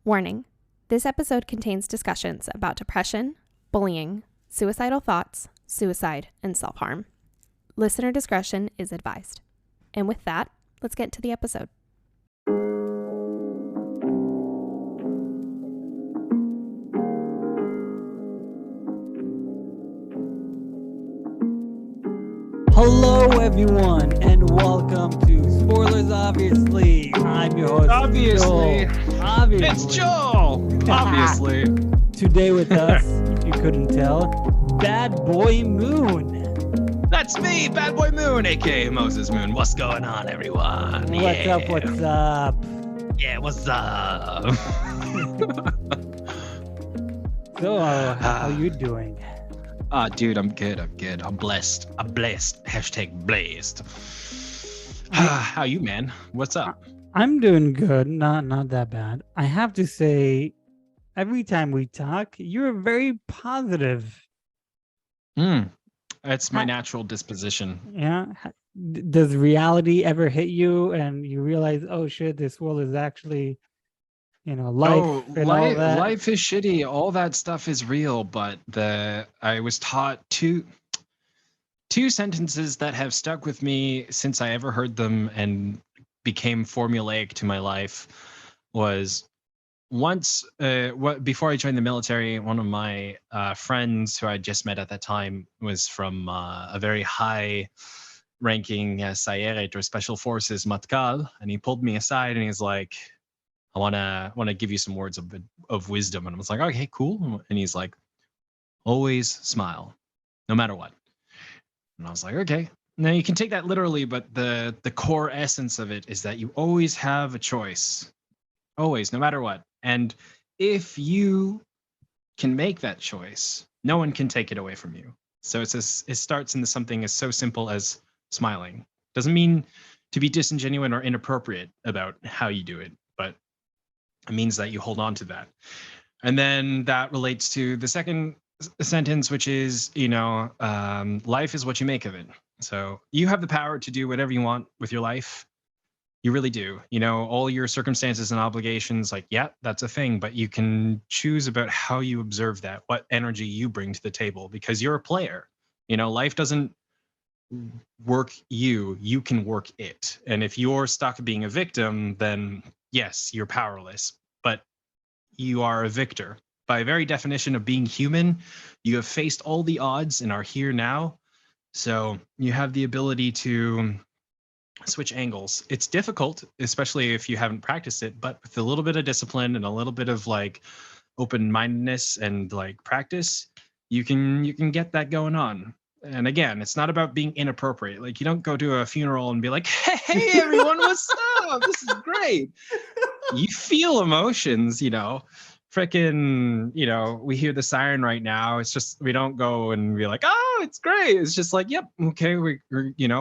Warning: this episode contains discussions about depression, bullying, suicidal thoughts, suicide, and self-harm. Listener discretion is advised. And with that, let's get to the episode. Hello, everyone, and welcome to Spoilers. Obviously, I'm your host. Obviously, Obviously, it's Joel. Obviously, today with us, if you couldn't tell, Bad Boy Moon. that's me, Bad Boy Moon, aka Moses Moon. What's going on, everyone? What's up? What's up? Yeah, what's up? So, how you doing? Dude, I'm good. I'm blessed. Hashtag blessed. How you, man? What's up? I'm doing good. Not that bad. I have to say, every time we talk, you're very positive. That's my natural disposition. Yeah. Does reality ever hit you and you realize, oh shit, this world is actually, life and all that? Life is shitty. All that stuff is real, but I was taught two sentences that have stuck with me since I ever heard them and became formulaic to my life. Was once before I joined the military, one of my friends who I just met at that time was from a very high ranking Sayeret or Special Forces Matkal, and he pulled me aside and he's like, I want to give you some words of wisdom. And I was like, okay, cool. And he's like, always smile, no matter what. And I was like, okay. Now you can take that literally, but the core essence of it is that you always have a choice, always, no matter what. And if you can make that choice, no one can take it away from you. So it starts in something as so simple as smiling. Doesn't mean to be disingenuous or inappropriate about how you do it, but it means that you hold on to that. And then that relates to the second sentence, which is, life is what you make of it. So you have the power to do whatever you want with your life. You really do. All your circumstances and obligations, that's a thing, but you can choose about how you observe that, what energy you bring to the table, because you're a player. Life doesn't work you can work it. And if you're stuck being a victim, then yes, you're powerless, but you are a victor. By very definition of being human, you have faced all the odds and are here now. So you have the ability to switch angles. It's difficult, especially if you haven't practiced it, but with a little bit of discipline and a little bit of open-mindedness and practice, you can get that going on. And again, it's not about being inappropriate. You don't go to a funeral and be like, hey everyone, what's up? This is great. You feel emotions, freaking, we hear the siren right now. It's just, we don't go and be like, oh, it's great. It's just like, yep, okay, we're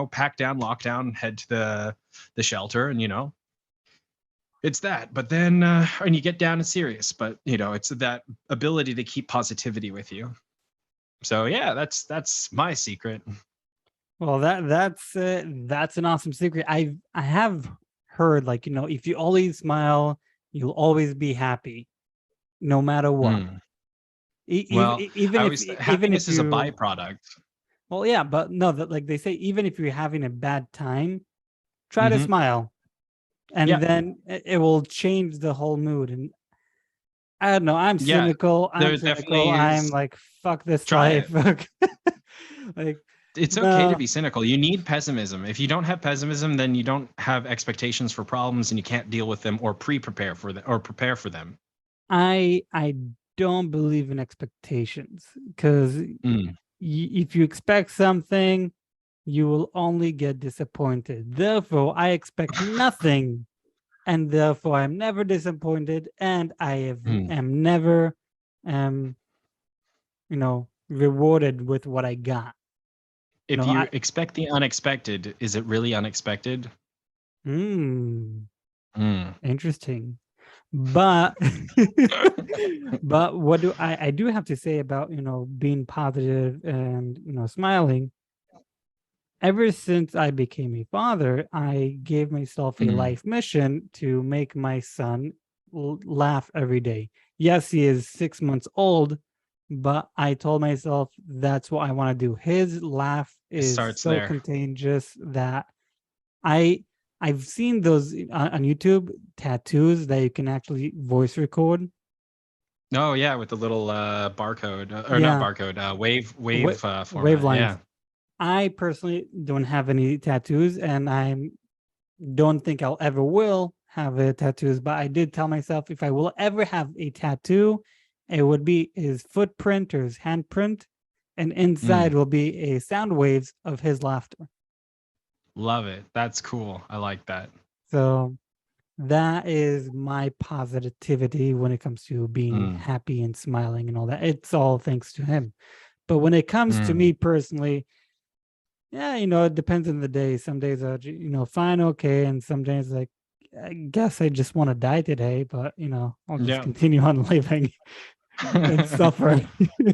pack down, lock down, head to the shelter, and it's that. But then and you get down and serious, but it's that ability to keep positivity with you. So yeah, that's my secret. Well, that's an awesome secret. I have heard, if you always smile, you'll always be happy, no matter what. Happiness is a byproduct. Well, yeah, but no, that they say, even if you're having a bad time, try to smile, and then it will change the whole mood. And I don't know. I'm cynical. I'm like, fuck this life. It's okay to be cynical. You need pessimism. If you don't have pessimism, then you don't have expectations for problems, and you can't deal with them or prepare for them or prepare for them. I don't believe in expectations, because if you expect something, you will only get disappointed. Therefore, I expect nothing. And therefore, I'm never disappointed, and I am never, rewarded with what I got. If you expect the unexpected, is it really unexpected? Interesting. But but what do I do have to say about being positive and smiling? Ever since I became a father, I gave myself a life mission to make my son laugh every day. Yes, he is 6 months old, but I told myself that's what I want to do. His laugh It is starts so there. contagious that I've seen those on YouTube tattoos that you can actually voice record. Oh yeah, with the little barcode or not Yeah, barcode, wave wave format. lines. Yeah. I personally don't have any tattoos, and I don't think I'll ever will have tattoos. But I did tell myself if I will ever have a tattoo, it would be his footprint or his handprint, and inside will be a sound waves of his laughter. Love it. That's cool. I like that. So that is my positivity when it comes to being happy and smiling and all that. It's all thanks to him. But when it comes to me personally, yeah, it depends on the day. Some days are, fine, okay. And some days, like, I guess I just want to die today, but, I'll just Yeah. continue on living and suffer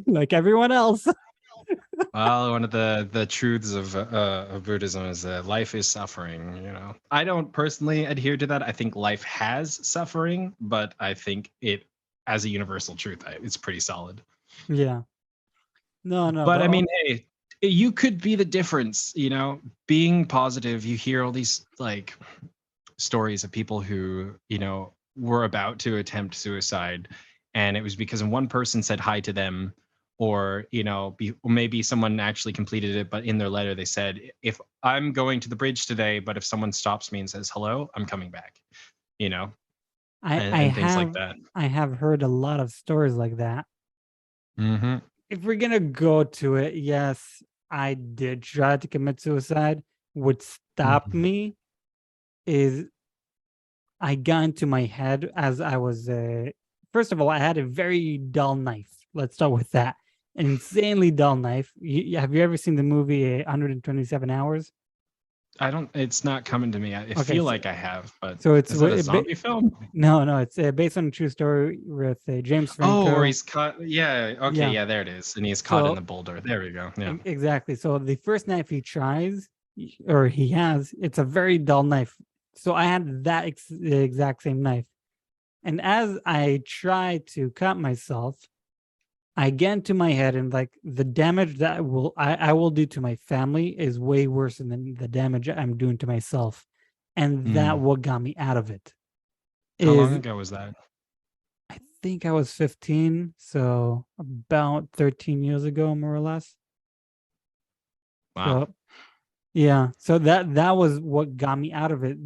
like everyone else. Well, one of the truths of Buddhism is that life is suffering. I don't personally adhere to that. I think life has suffering, but I think it, as a universal truth, it's pretty solid. Yeah. No. But I mean, hey, you could be the difference. Being positive. You hear all these like stories of people who were about to attempt suicide, and it was because one person said hi to them, or maybe someone actually completed it, but in their letter they said, if I'm going to the bridge today, but if someone stops me and says hello, I'm coming back. And things like that. I have heard a lot of stories like that. Mm-hmm. If we're gonna go to it, yes, I did try to commit suicide. What stopped me is I got into my head as I was first of all, I had a very dull knife. Let's start with that. An insanely dull knife. Have you ever seen the movie 127 Hours? It's not coming to me. I Okay, feel like I have, but so it's is it a zombie film? No, it's based on a true story with James Oh, where Franco. he's caught. Yeah. Okay. Yeah, there it is. And he's caught in the boulder. There we go. Yeah. Exactly. So the first knife he tries, or he has, it's a very dull knife. So I had that exact same knife. And as I try to cut myself, I get into my head and like the damage that I will do to my family is way worse than the damage I'm doing to myself. And that what got me out of it. How long ago was that? I think I was 15, so about 13 years ago, more or less. Wow. So, yeah, so that was what got me out of it.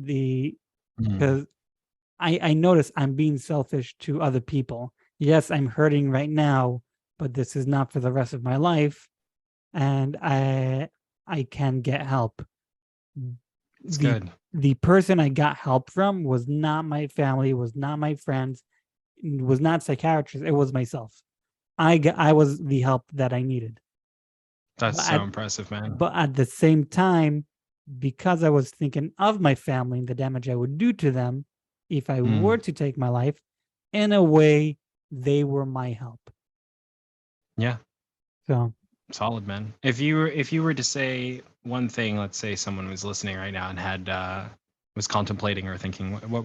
Because I noticed I'm being selfish to other people. Yes, I'm hurting right now, but this is not for the rest of my life, and I can get help. It's good. The person I got help from was not my family, was not my friends, was not psychiatrists. It was myself. I was the help that I needed. That's so impressive, man. But at the same time, because I was thinking of my family and the damage I would do to them if I were to take my life, in a way, they were my help. Yeah. So solid, man. If you were to say one thing, let's say someone was listening right now and had was contemplating or thinking, what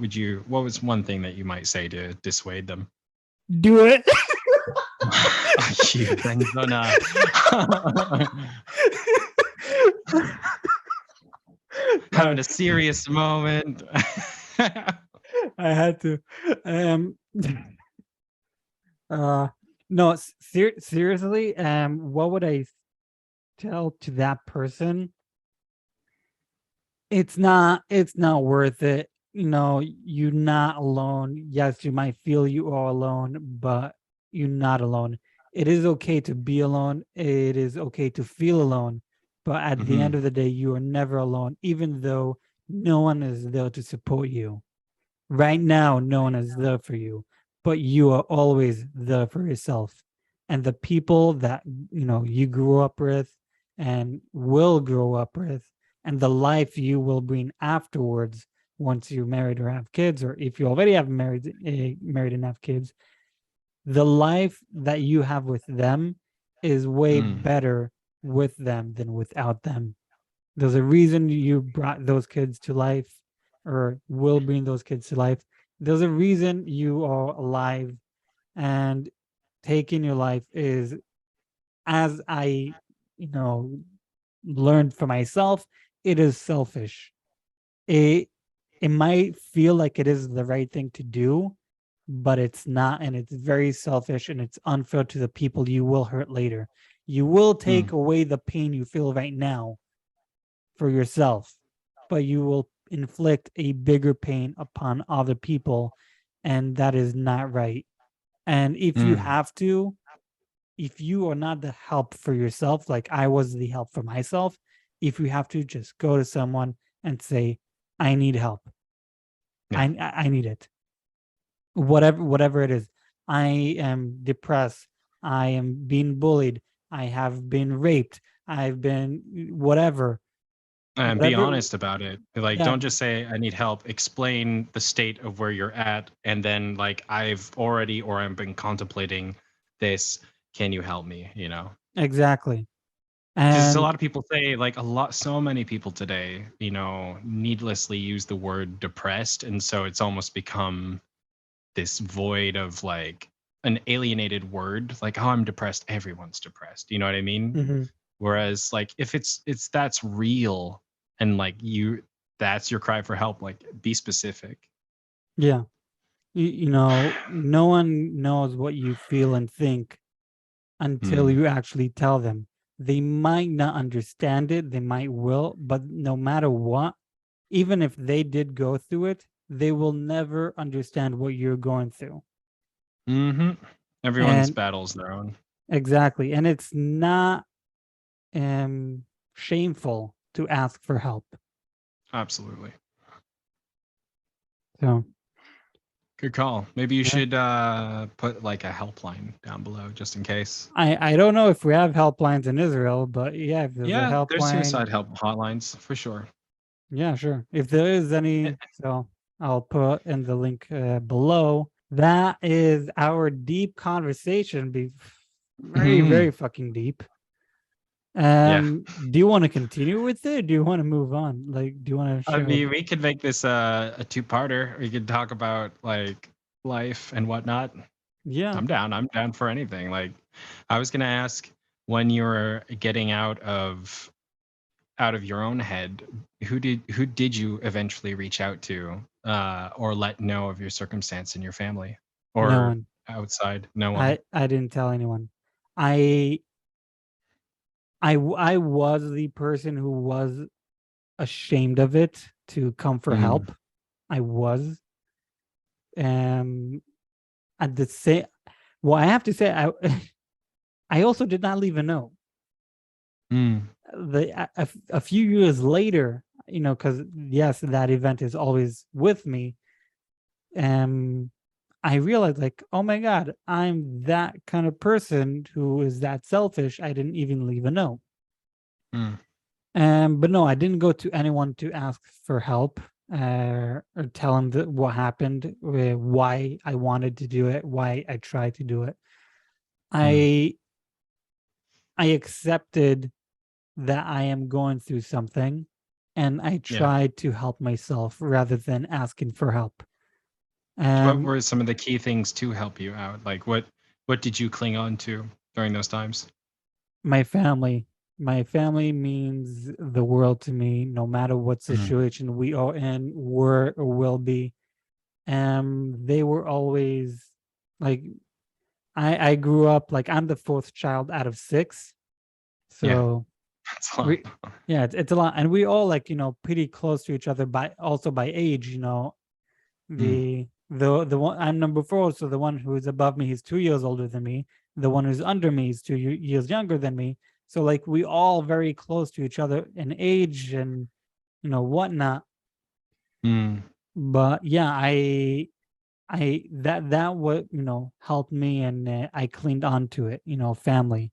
was one thing that you might say to dissuade them? Do it. Having a serious moment. I had to. No, seriously. What would I tell to that person? It's not worth it. You're not alone. Yes, you might feel you are alone, but you're not alone. It is okay to be alone. It is okay to feel alone. But at the end of the day, you are never alone, even though no one is there to support you. Right now, no one is there for you, but you are always there for yourself. And the people that you grew up with and will grow up with, and the life you will bring afterwards once you're married or have kids, or if you already have married and have kids, the life that you have with them is way better with them than without them. There's a reason you brought those kids to life or will bring those kids to life. There's a reason you are alive, and taking your life is, as I, learned for myself, it is selfish. It it might feel like it is the right thing to do, but it's not, and it's very selfish, and it's unfair to the people you will hurt later. You will take away the pain you feel right now for yourself, but you will inflict a bigger pain upon other people, and that is not right. And if you have to, if you are not the help for yourself, like I was the help for myself, if you have to, just go to someone and say, I need help. Yeah. I need it. Whatever it is. I am depressed. I am being bullied. I have been raped. I've been whatever. And be Whatever. honest about it. Like, Yeah. don't just say I need help. Explain the state of where you're at, and then like I've already or I've been contemplating this. Can you help me? Exactly. Because a And lot of people say, like so many people today, needlessly use the word depressed, and so it's almost become this void of like an alienated word. Like, oh, I'm depressed. Everyone's depressed. You know what I mean? mhm, Whereas like if it's that's real, and like that's your cry for help, like be specific. yeah. No one knows what you feel and think until Mm. you actually tell them. They might not understand it, they might will, but no matter what, even if they did go through it, they will never understand what you're going through. Everyone's And battles their own. exactly. And it's not shameful to ask for help. Absolutely. So Good call. Maybe you yeah. should put like a helpline down below just in case. I don't know if we have helplines in Israel, but yeah, if there's a Yeah, there's helpline, suicide help hotlines for sure. yeah, sure. If there is Eh, any, so I'll put in the link below. That is our deep conversation. Be very, mhm. very fucking deep. Yeah. Do you want to continue with it? Or do you want to move on? Like, do you want to I share? mean, we could make this a two-parter. We could talk about like life and whatnot. Yeah. I'm down. I'm down for anything. Like, I was gonna ask, when you were getting out of your own head, who did you eventually reach out to, or let know of your circumstance in your family, No or one. outside? No one. I didn't tell anyone. I I was the person who was ashamed of it to come for Mm, help. I was. Um at the same, well, I have to say, I I also did not leave a note. mm, A few years later, because yes, that event is always with me. Um, I realized, like, oh my god, I'm that kind of person who is that selfish. I didn't even leave a note. mm, But no, I didn't go to anyone to ask for help, or tell him what happened, why I wanted to do it, why I tried to do it. mm. I I accepted that I am going through something, and I Yeah. tried to help myself rather than asking for help. What Um, were some of the key things to help you out? Like, what did you cling on to during those times? my family. My family means the world to me, no matter what Mm, situation we are in, were or will be. They were always like, I grew up like, I'm the fourth child out of six. yeah, So that's a lot. we, yeah, it's a lot. And we all, like, pretty close to each other by also by age, Mm, the one, I'm number four, so the one who is above me, he's 2 years older than me. The one who's under me is 2 years younger than me. So like, we all very close to each other in age and whatnot. mm. But yeah, that what helped me, and I cleaned on to it. Family,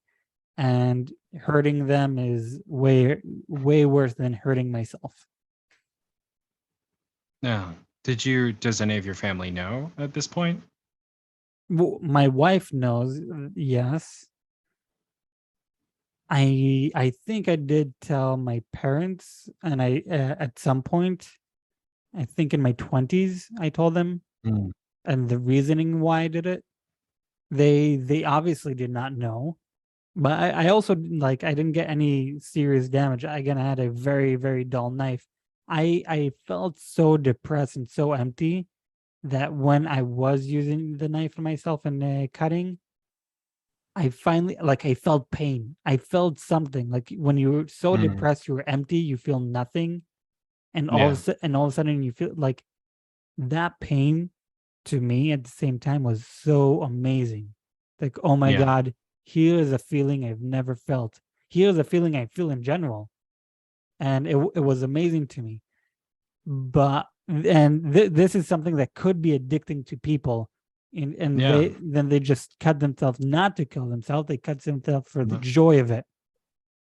and hurting them is way worse than hurting myself. Yeah. Does any of your family know at this point? Well, my wife knows, yes. I think I did tell my parents, and I at some point, I think in my 20s, I told them. and the reasoning why I did it. They obviously did not know, but I also like I didn't get any serious damage. Again, I had a very, very dull knife. I felt so depressed and so empty that when I was using the knife for myself and cutting, I finally like I felt pain. I felt something like when you're so depressed, you're empty, you feel nothing, and Yeah. all of a sudden you feel like that pain to me at the same time was so amazing. Like, oh my Yeah. God, here is a feeling I've never felt. Here's a feeling I feel in general. And it was amazing to me. But this is something that could be addicting to people. And Yeah. they just cut themselves not to kill themselves. They cut themselves for the No. joy of it.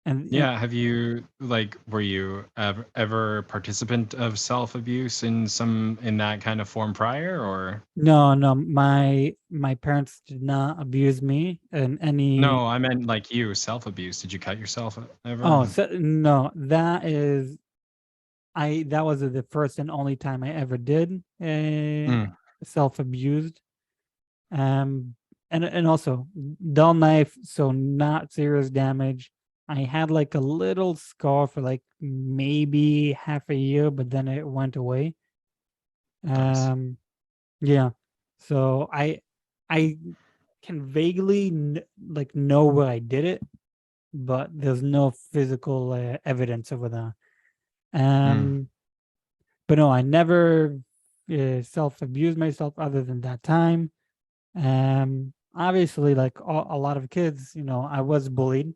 And Yeah. Have you were you ever participant of self-abuse in that kind of form prior, or? no, my parents did not abuse me in any. No, I meant like you, self-abuse. Did you cut yourself ever? Oh, so, no, that was the first and only time I ever did self-abused. And also dull knife, so not serious damage. I had like a little scar for like maybe half a year, but then it went away. Nice. Yeah. So I can vaguely like know where I did it, but there's no physical evidence over there. Um, but no, I never self-abused myself other than that time. Obviously, like a lot of kids, I was bullied.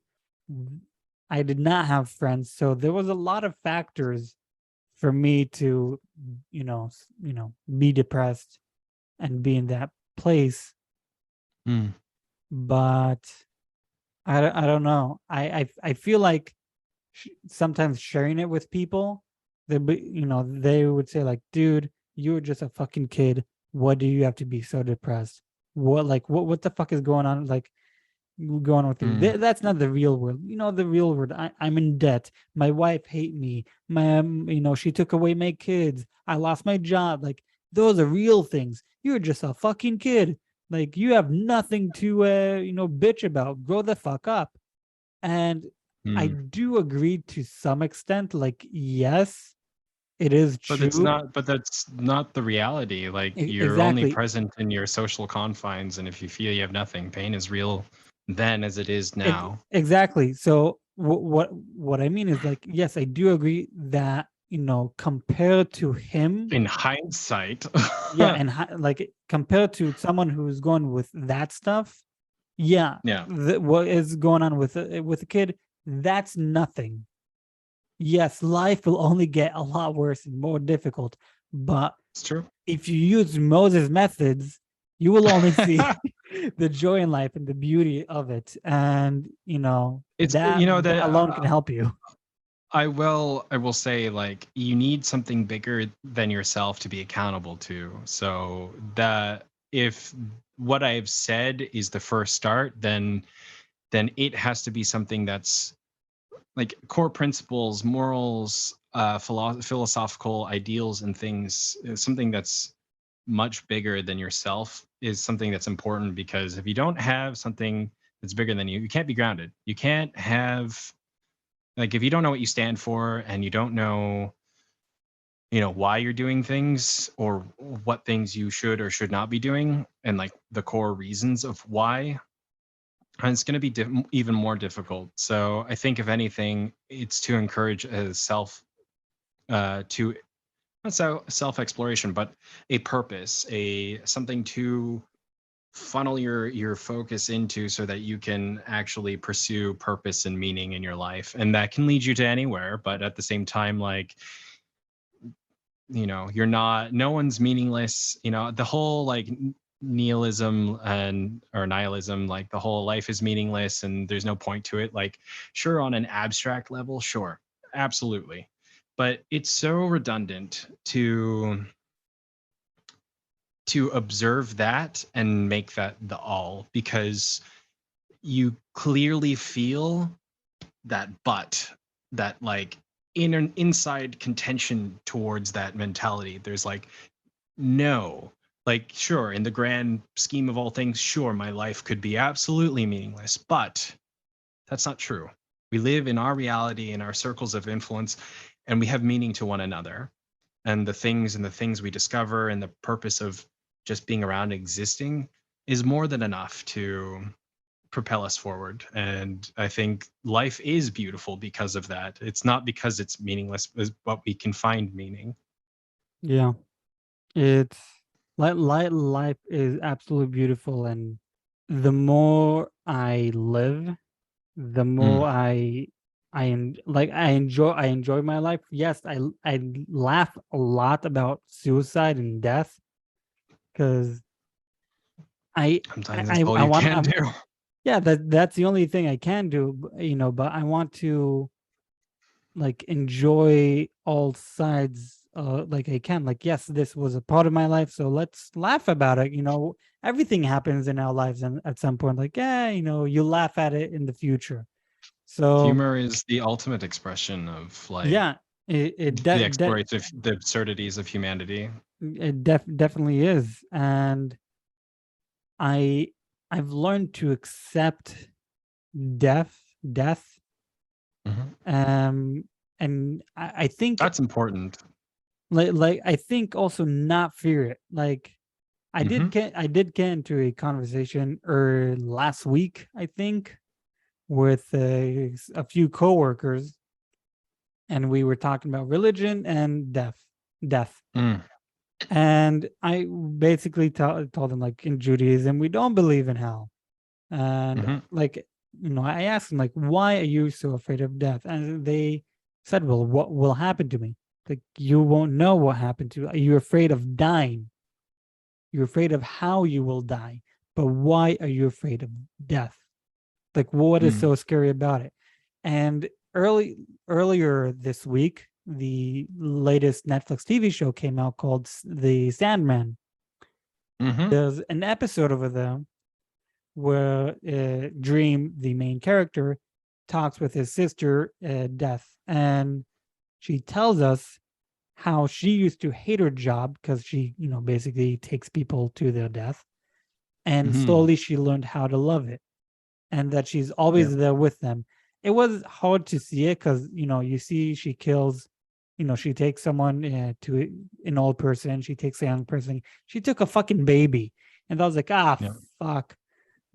I did not have friends, so there was a lot of factors for me to, be depressed and be in that place. But I don't know. I feel like sometimes sharing it with people, they would say like, dude, you're just a fucking kid. What do you have to be so depressed? What the fuck is going on? Like going on with you? That's not the real world. The real world. I'm in debt. My wife hate me. She took away my kids. I lost my job. Like those are real things. You're just a fucking kid. Like you have nothing to bitch about. Grow the fuck up. And I do agree to some extent. Like, yes, it is true. But that's not the reality. Like you're only Exactly. present in your social confines, and if you feel you have nothing, pain is real then as it is now. Exactly. So what I mean is like, yes, I do agree that compared to him, In hindsight. yeah, and like compared to someone who's going with that stuff, yeah, Yeah. what is going on with a kid, that's nothing. Yes, life will only get a lot worse and more difficult, but It's true. if you use Moses' methods, you will only see the joy in life and the beauty of it, and It's that that alone can help you. I will say, like, you need something bigger than yourself to be accountable to. So that if what I've said is the first start, then it has to be something that's like core principles, morals, philosophical ideals and things. Something that's much bigger than yourself is something that's important, because if you don't have something that's bigger than you, you can't be grounded. You can't have, like, if you don't know what you stand for, and you don't know why you're doing things, or what things you should or should not be doing, and like the core reasons of why, and it's going to be even more difficult. So I think if anything, it's to encourage a to not so self exploration, but a purpose, a something to funnel your focus into, so that you can actually pursue purpose and meaning in your life, and that can lead you to anywhere. But at the same time, like, you're not, no one's meaningless. The whole like nihilism or nihilism, like the whole life is meaningless and there's no point to it, like, sure, on an abstract level, sure, absolutely, but it's so redundant to observe that and make that the all, because you clearly feel that like inside contention towards that mentality. There's like, no, Like, sure, in the grand scheme of all things, sure, my life could be absolutely meaningless, but that's not true. We live in our reality, in our circles of influence, and we have meaning to one another. And the things we discover and the purpose of just being around, existing, is more than enough to propel us forward. And I think life is beautiful because of that. It's not because it's meaningless, but we can find meaning. Yeah, it's life is absolutely beautiful, and the more I live, the more I enjoy my life. Yes, I laugh a lot about suicide and death because Sometimes that's all you want can do. yeah, that's the only thing I can do, but I want to like enjoy all sides like I can. Like, yes, this was a part of my life, so let's laugh about it. Everything happens in our lives, and at some point, like, yeah, you laugh at it in the future. So Humor is the ultimate expression of like yeah, the the absurdities of humanity. definitely is. And I I've learned to accept death. Mhm. And I think That's important. like I think also not fear it. Like Mhm. I did get into a conversation last week, I think, with a few coworkers, and we were talking about religion and death. Mm. And I basically told them, like, in Judaism, we don't believe in hell. And Mhm. like, I asked them, like, why are you so afraid of death? And they said, well, what will happen to me? Like, you won't know what happened to you. You're afraid of dying. You're afraid of how you will die. But why are you afraid of death? Like, what is Mm. so scary about it? And earlier this week, the latest Netflix TV show came out called The Sandman. Mhm. There's an episode over there where Dream, the main character, talks with his sister, Death, and she tells us how she used to hate her job because she, basically takes people to their death, and Mhm. slowly she learned how to love it, and that she's Yeah. always there with them. It was hard to see it because you see she kills, she takes someone to an old person, she takes a young person, she took a fucking baby, and I was like, Yeah. fuck.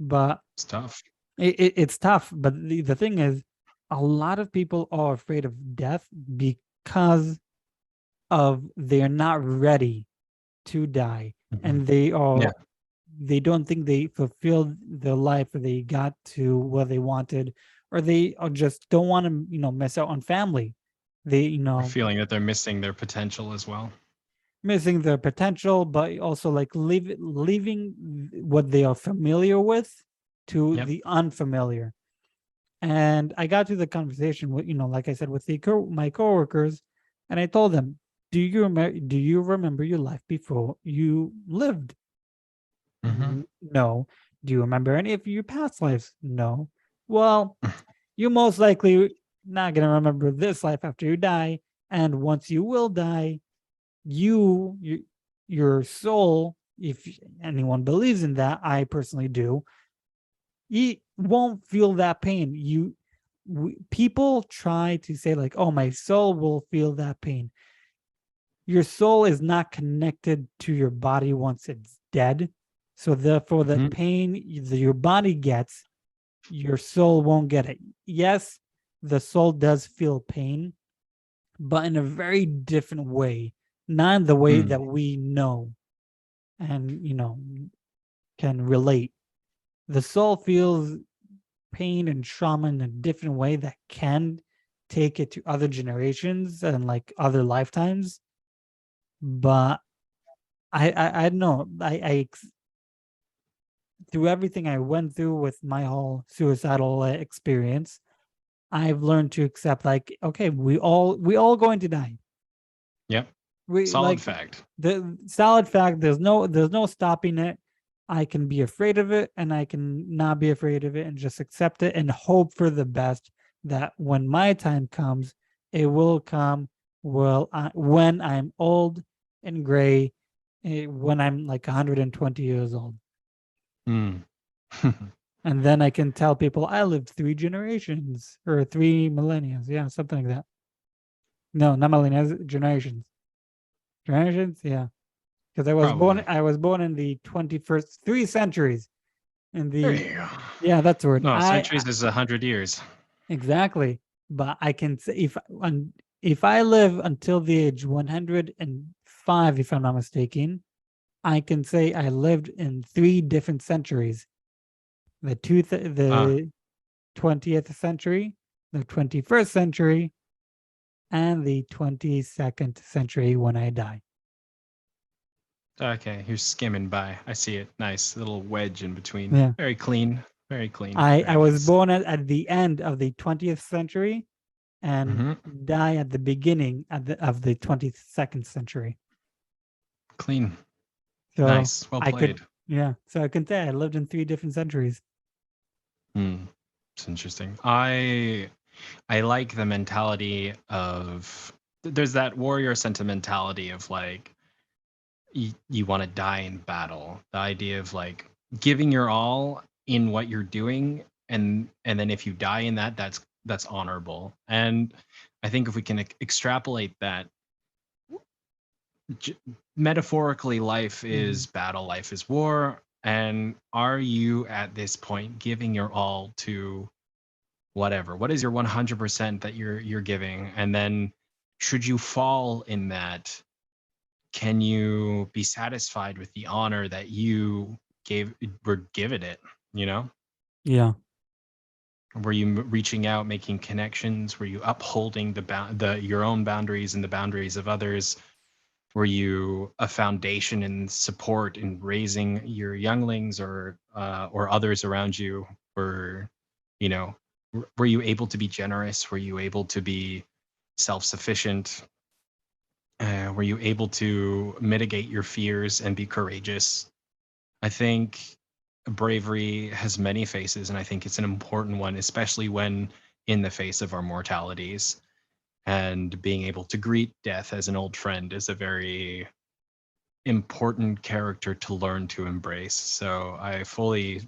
But It's tough. it's tough. But the thing is, a lot of people are afraid of death because of they're not ready to die, Mhm. and Yeah. they don't think they fulfilled their life, or they got to where they wanted, or they just don't want to miss out on family. They Or feeling that they're missing their potential as well. missing their potential, but also like leaving what they are familiar with to Yep. the unfamiliar. And I got to the conversation with, like I said, with my coworkers, and I told them, do you remember your life before you lived? Mhm. No. Do you remember any of your past lives? No. Well, you most likely not going to remember this life after you die. And once you will die, you your soul, if anyone believes in that, I personally do, you won't feel that pain. People try to say, like, oh, my soul will feel that pain. Your soul is not connected to your body once it's dead. So therefore, the Mhm. pain your body gets, your soul won't get it. Yes, the soul does feel pain, but in a very different way, not in the way Mm. that we know and can relate. The soul feels pain and trauma in a different way that can take it to other generations and like other lifetimes. But I don't know. Through everything I went through with my whole suicidal experience, I've learned to accept, like, okay, we all going to die. Yep. We Solid like fact. the solid fact. There's no stopping it. I can be afraid of it, and I can not be afraid of it, and just accept it and hope for the best. That when my time comes, it will come. Well, when I'm old and gray when I'm like 120 years old. Mm. And then I can tell people I lived 3 generations or 3 millennia. Yeah, something like that. No, not millennia, generations. Generations, yeah. Because Probably. I was born in the 21st, 3 centuries. In There the you go. Yeah, that's the word. No, centuries is 100 years. Exactly. But I can say if I live until the age 105, if I'm not mistaken, I can say I lived in 3 different centuries. The 20th century, the 21st century, and the 22nd century when I die. Okay, you're skimming by. I see it. Nice little wedge in between. Yeah. Very clean. Very clean. I Very was nice. born at the end of the 20th century and die at the beginning of the 22nd century. Clean. So Nice. Well I played. so I can say I lived in 3 different centuries. It's interesting. I like the mentality of there's that warrior sentimentality of like you want to die in battle. The idea of like giving your all in what you're doing, and then if you die in that, that's honorable. And I think if we can extrapolate that, metaphorically, life is battle, life is war. And are you at this point giving your all to whatever? What is your 100% that you're giving? And then should you fall in that, can you be satisfied with the honor that you were given it, you know? Yeah. Were you reaching out, making connections? Were you upholding the your own boundaries and the boundaries of others? Were you a foundation and support in raising your younglings or others around you? Were you know were you able to be generous? Were you able to be self-sufficient? Were you able to mitigate your fears and be courageous? I think bravery has many faces, and I think it's an important one, especially when in the face of our mortalities. And being able to greet death as an old friend is a very important character to learn to embrace. So I fully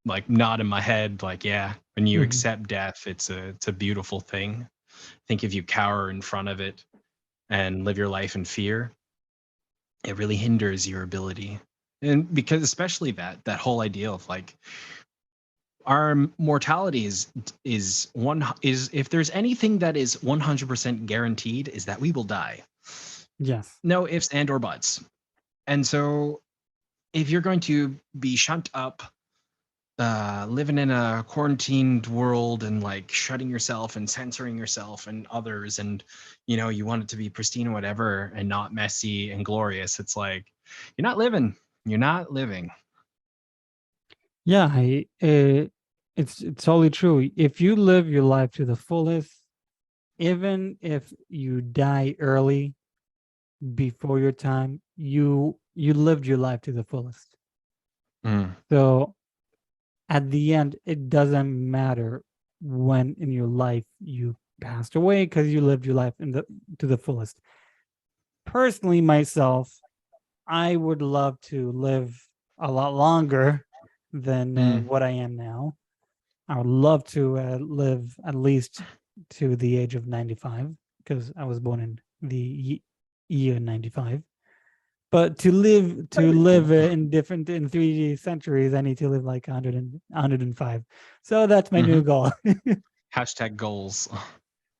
like nod in my head, like, yeah, when you accept death, it's a beautiful thing. I think if you cower in front of it and live your life in fear, it really hinders your ability. And because especially that whole idea of like our mortality is if there's anything that is 100% guaranteed, is that we will die. Yes. No ifs and or buts. And so if you're going to be shut up, living in a quarantined world and like shutting yourself and censoring yourself and others, and you want it to be pristine or whatever and not messy and glorious, it's like you're not living. You're not living. Yeah, it's totally true. If you live your life to the fullest, even if you die early before your time, you lived your life to the fullest. So at the end, it doesn't matter when in your life you passed away because you lived your life to the fullest. Personally, myself, I would love to live a lot longer than what I am now. I would love to live at least to the age of 95 because I was born in the year 95. But to live in 3 centuries, I need to live like 105. So that's my new goal. Hashtag goals.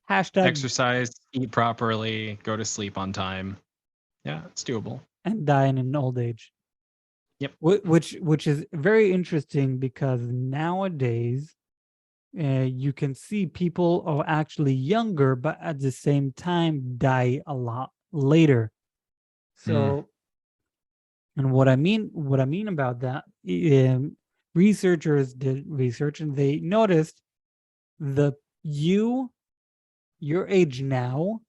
Hashtag exercise, eat properly, go to sleep on time. Yeah, it's doable. And die in an old age. Yep. Which is very interesting because nowadays you can see people are actually younger, but at the same time die a lot later. So, and what I mean about that, researchers did research and they noticed your age now.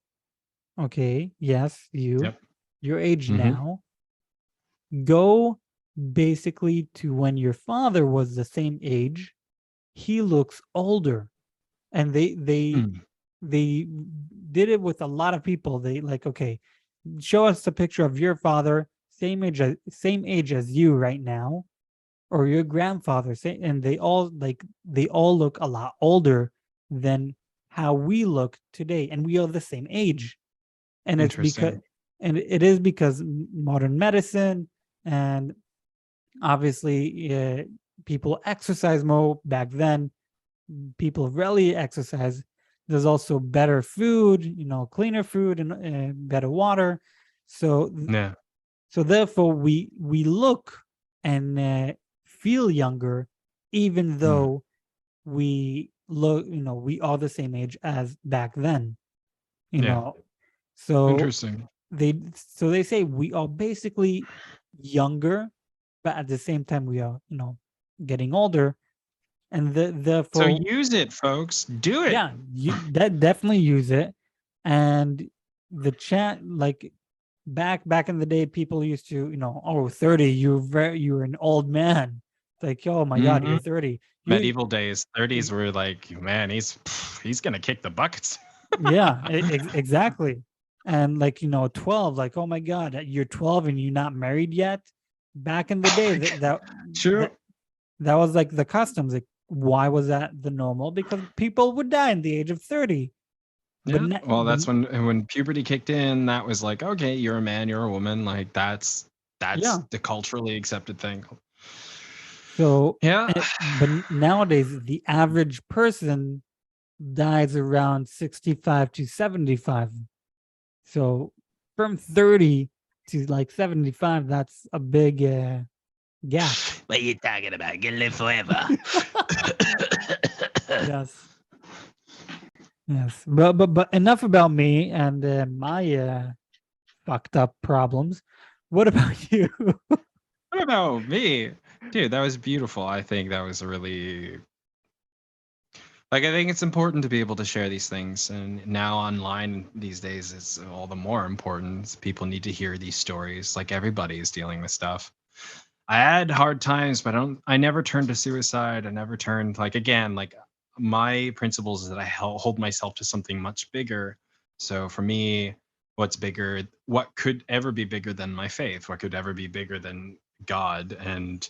Okay, yes, your age now. Go basically to when your father was the same age. He looks older, and they did it with a lot of people. They like, okay, show us a picture of your father, same age as you right now, or your grandfather, and they all look a lot older than how we look today, and we are the same age. And Interesting. it is because modern medicine, and obviously people exercise more. Back then people rarely exercise. There's also better food, cleaner food, and better water. So Yeah. so therefore we look and feel younger, even Mm. though we look, we are the same age as back then. you Yeah. know so Interesting. they say we are basically younger, but at the same time we are, getting older. And So therefore, use it, folks. Do it. yeah, you that definitely use it. And the chat, like, back in the day, people used to, 30, you're an old man. It's like, oh my god, Hmm. you're 30. You Medieval days, 30s were like, man, he's gonna kick the buckets. Yeah, exactly. And, like, 12, like, oh my god, you're 12 and you're not married yet. Back in the Oh day, my that God. that True. that, that was like the customs. Like, why was that the normal? Because people would die in the age of 30. But Yeah. not, Well, but that's when puberty kicked in. That was like, okay, you're a man, you're a woman. Like that's yeah. the culturally accepted thing. So, Yeah. but nowadays, the average person dies around 65 to 75. So from 30 to like 75, that's a big gap. What are you talking about? Gonna live forever. Yes. Yes. But enough about me and my fucked up problems. What about you? What about me? Dude, that was beautiful. I think that was a really like I think it's important to be able to share these things, and now online these days it's all the more important. People need to hear these stories. Like everybody is dealing with stuff. I had hard times, but I never turned to suicide. I never turned like again, like my principles is that I hold myself to something much bigger. So for me, what's bigger? What could ever be bigger than my faith? What could ever be bigger than God and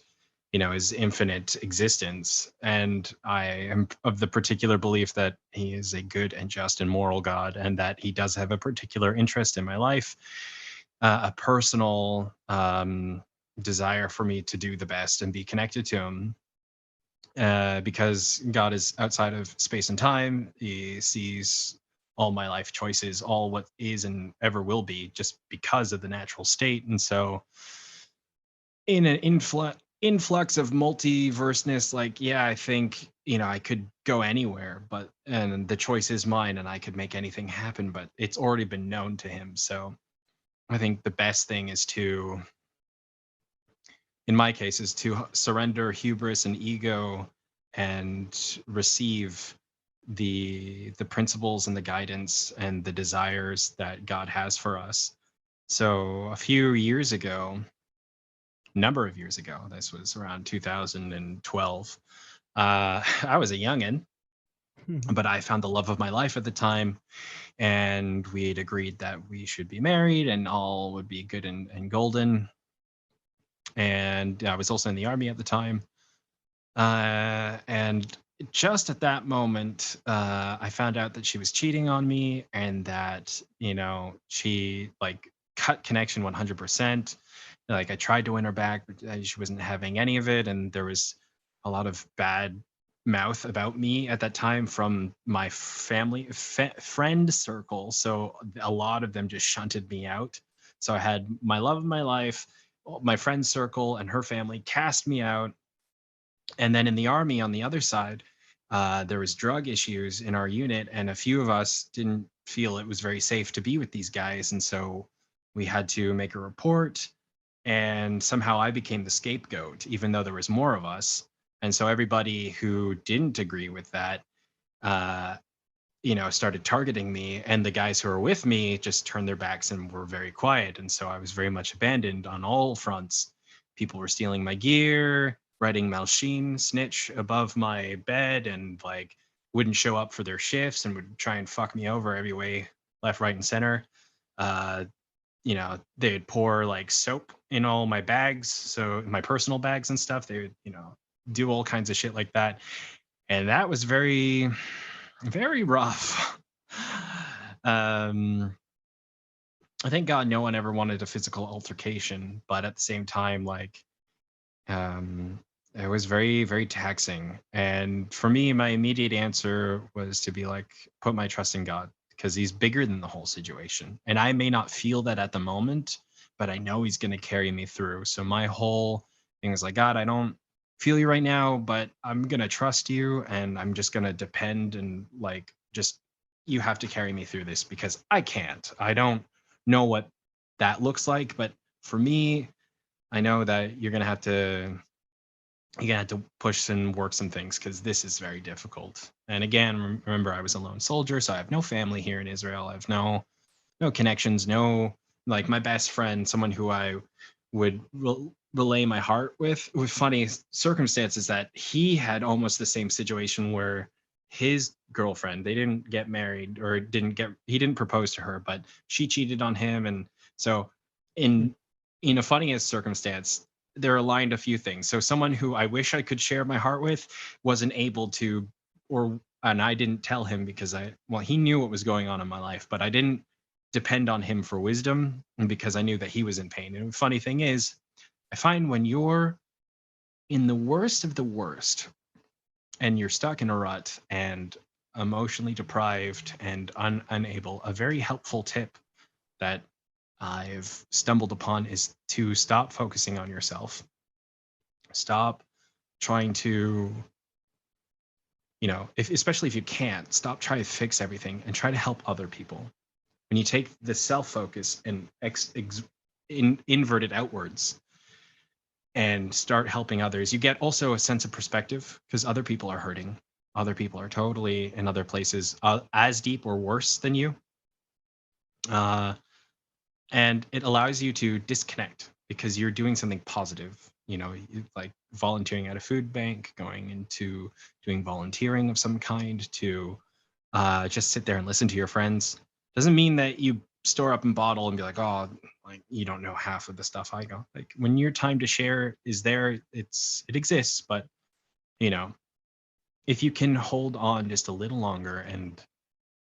his infinite existence? And I am of the particular belief that he is a good and just and moral God, and that he does have a particular interest in my life, a personal desire for me to do the best and be connected to him, because God is outside of space and time. He sees all my life choices, all what is and ever will be, just because of the natural state. And so, in an influx of multiverseness, like, yeah, I think I could go anywhere, but and the choice is mine, and I could make anything happen. But it's already been known to him. So I think the best thing is to, in my case, is to surrender hubris and ego and receive the principles and the guidance and the desires that God has for us. So a few years ago, number of years ago, this was around 2012. I was a youngin, but I found the love of my life at the time, and we had agreed that we should be married and all would be good and golden. And I was also in the army at the time. And just at that moment, I found out that she was cheating on me, and that she like cut connection 100%. Like I tried to win her back, but she wasn't having any of it, and there was a lot of bad mouth about me at that time from my family friend circle. So a lot of them just shunted me out. So I had my love of my life, my friend circle, and her family cast me out. And then in the army on the other side, there was drug issues in our unit, and a few of us didn't feel it was very safe to be with these guys, and so we had to make a report. And somehow I became the scapegoat, even though there was more of us. And so everybody who didn't agree with that, uh, started targeting me, and the guys who were with me just turned their backs and were very quiet. And so I was very much abandoned on all fronts. People were stealing my gear, writing Malshin snitch above my bed, and like wouldn't show up for their shifts and would try and fuck me over every way, left, right, and center. Uh, they'd pour like soap in all my bags, so my personal bags and stuff. They would, do all kinds of shit like that. And that was very, very rough. um, I thank God no one ever wanted a physical altercation, but at the same time, like, um, it was very, very taxing. And for me, my immediate answer was to be like, put my trust in God because he's bigger than the whole situation. And I may not feel that at the moment, but I know he's going to carry me through. So my whole thing was like, God, I don't feel you right now, but I'm going to trust you and I'm just going to depend and like, just you have to carry me through this because I can't. I don't know what that looks like, but for me, I know that you're gonna have to push and work some things because this is very difficult. And again, remember, I was a lone soldier, so I have no family here in Israel. I have no connections, no, like, my best friend, someone who I would relay my heart with funny circumstances, that he had almost the same situation where his girlfriend, they didn't get married, or he didn't propose to her, but she cheated on him. And so in in a funniest circumstance, there aligned a few things. So someone who I wish I could share my heart with wasn't able to, and I didn't tell him because he knew what was going on in my life, but I didn't depend on him for wisdom, and because I knew that he was in pain. And the funny thing is, I find when you're in the worst of the worst and you're stuck in a rut and emotionally deprived and unable, a very helpful tip that I've stumbled upon is to stop focusing on yourself. Stop trying to, especially if you can't, stop trying to fix everything and try to help other people. When you take the self focus and invert it outwards and start helping others, you get also a sense of perspective because other people are hurting. Other people are totally in other places as deep or worse than you. And it allows you to disconnect because you're doing something positive. Like volunteering at a food bank, going into doing volunteering of some kind to just sit there and listen to your friends. Doesn't mean that you store up and bottle and be like, oh, like, you don't know half of the stuff I go. Like, when your time to share is there, it exists. But if you can hold on just a little longer and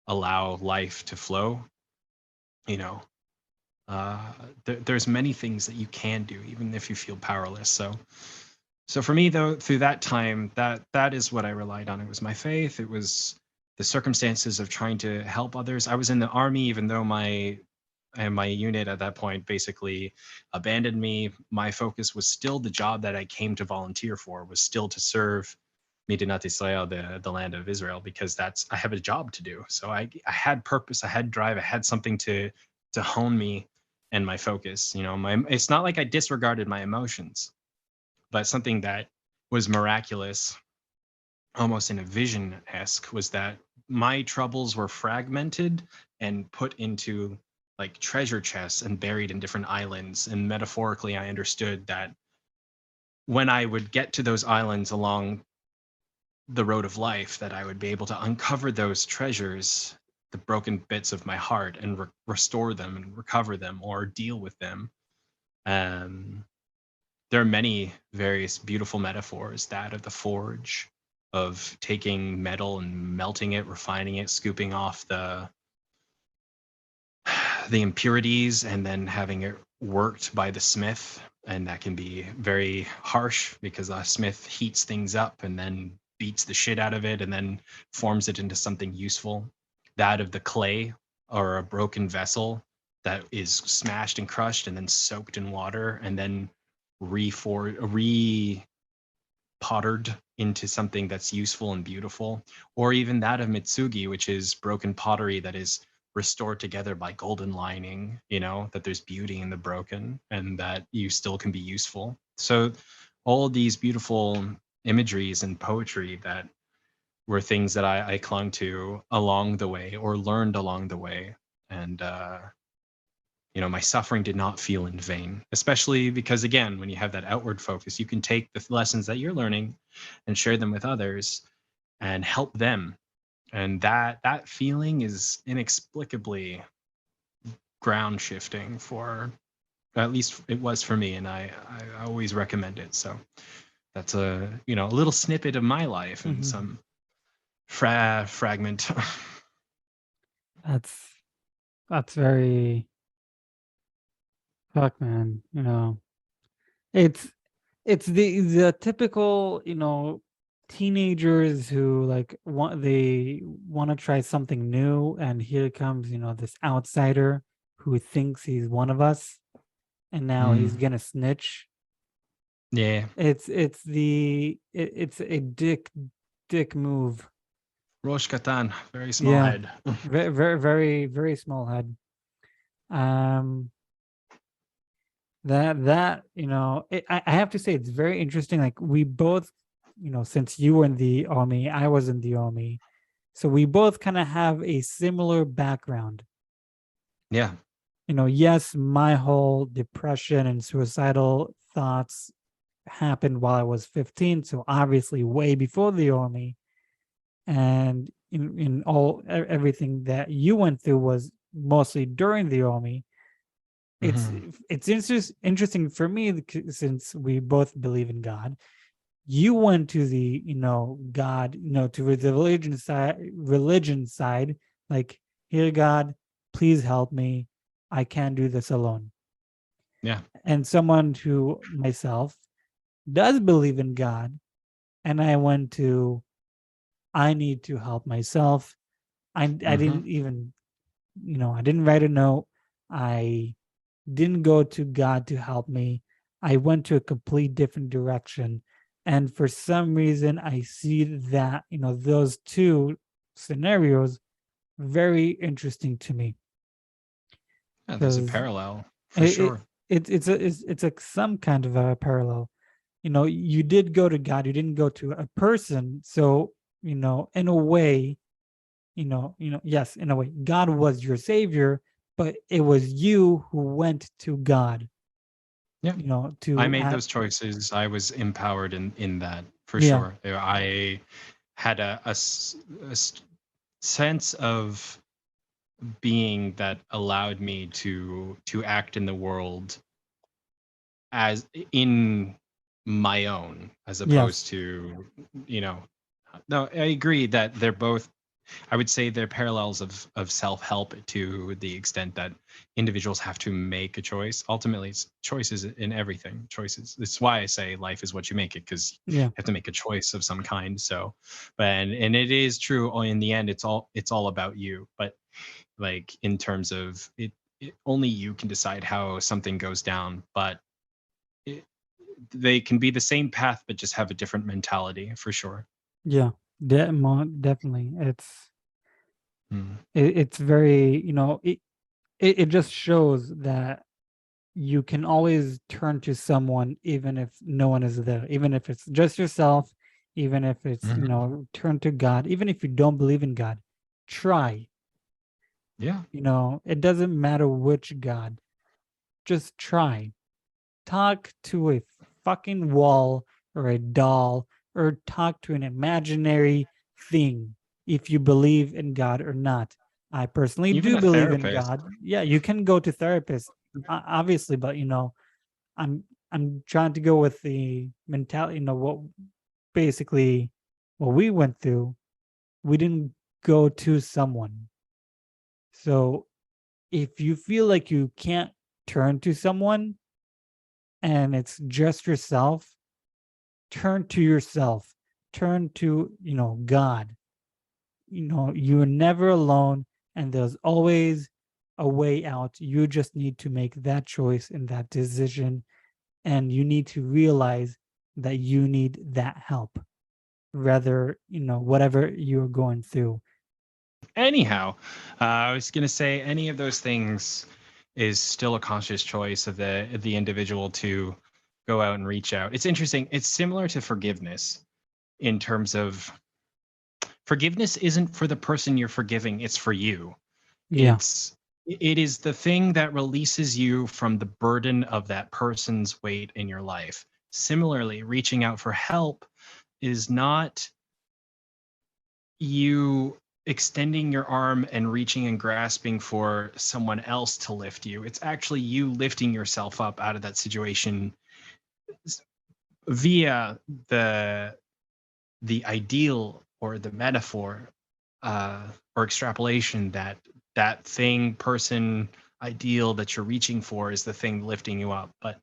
allow life to flow, you know, there's many things that you can do, even if you feel powerless. So for me, though, through that time, that is what I relied on. It was my faith. It was the circumstances of trying to help others. I was in the army, even though my unit at that point basically abandoned me. My focus was still the job that I came to volunteer for, was still to serve Medinat Israel, the land of Israel, because I have a job to do. So I had purpose, I had drive, I had something to hone me and my focus. It's not like I disregarded my emotions, but something that was miraculous, almost in a vision-esque, was that my troubles were fragmented and put into like treasure chests and buried in different islands. And metaphorically, I understood that when I would get to those islands along the road of life, that I would be able to uncover those treasures, the broken bits of my heart, and restore them and recover them or deal with them. There are many various beautiful metaphors, that of the forge, of taking metal and melting it, refining it, scooping off the impurities, and then having it worked by the smith. And that can be very harsh because the smith heats things up and then beats the shit out of it and then forms it into something useful. That of the clay, or a broken vessel that is smashed and crushed and then soaked in water and then re-pottered into something that's useful and beautiful. Or even that of Mitsugi, which is broken pottery that is restored together by golden lining, that there's beauty in the broken and that you still can be useful. So all these beautiful imageries and poetry that were things that I clung to along the way or learned along the way. And my suffering did not feel in vain, especially because, again, when you have that outward focus, you can take the lessons that you're learning and share them with others and help them. And that feeling is inexplicably ground shifting for, at least it was for me, and I always recommend it. So that's a little snippet of my life and some fragment. That's very fuck, man. It's the typical, teenagers who like want to try something new, and here comes, this outsider who thinks he's one of us, and now he's gonna snitch. Yeah. It's a dick move. Rosh Katan, very small Yeah. head. Very, very, very, very small head. That I have to say it's very interesting. Like we both, since you were in the army, I was in the army, so we both kind of have a similar background. Yeah. Yes, my whole depression and suicidal thoughts happened while I was 15, so obviously way before the army. And in everything that you went through was mostly during the army. It's interesting for me since we both believe in God. You went to the God, to the religion side, like, here God, please help me, I can't do this alone. Yeah. And someone who myself does believe in God, and I went to, I need to help myself. I didn't even, I didn't write a note. I didn't go to God to help me. I went to a complete different direction. And for some reason, I see that, those two scenarios very interesting to me. Yeah, there's a 'Cause parallel for sure. it's like some kind of a parallel. You did go to God, you didn't go to a person. So, in a way, yes, in a way, God was your savior, but it was you who went to God. Yeah. To I made those choices. I was empowered in that for Yeah. sure. I had a sense of being that allowed me to act in the world as in my own, as opposed to, no, I agree that they're both, I would say they're parallels of self-help to the extent that individuals have to make a choice. Ultimately, it's choices in everything. Choices. That's why I say life is what you make it, because you have to make a choice of some kind. So, but and it is true. In the end, it's all about you. But like in terms of it, only you can decide how something goes down. But they can be the same path, but just have a different mentality for sure. Yeah, definitely. It's very, it just shows that you can always turn to someone, even if no one is there, even if it's just yourself, even if it's, turn to God, even if you don't believe in God, try. Yeah. It doesn't matter which God, just try. Talk to a fucking wall or a doll, or talk to an imaginary thing, if you believe in God or not. I personally Even do a believe in therapist. God. Yeah, you can go to therapists, obviously, but I'm trying to go with the mentality, what basically what we went through. We didn't go to someone. So if you feel like you can't turn to someone and it's just yourself, turn to yourself. Turn to, God. You're never alone, and there's always a way out. You just need to make that choice and that decision, and you need to realize that you need that help, rather, whatever you're going through. Anyhow, I was gonna say any of those things is still a conscious choice of the individual to go out and reach out. It's interesting. It's similar to forgiveness in terms of forgiveness isn't for the person you're forgiving, it's for you. Yeah. It is the thing that releases you from the burden of that person's weight in your life. Similarly, reaching out for help is not you extending your arm and reaching and grasping for someone else to lift you. It's actually you lifting yourself up out of that situation via the ideal or the metaphor or extrapolation that that thing, person, ideal that you're reaching for is the thing lifting you up. But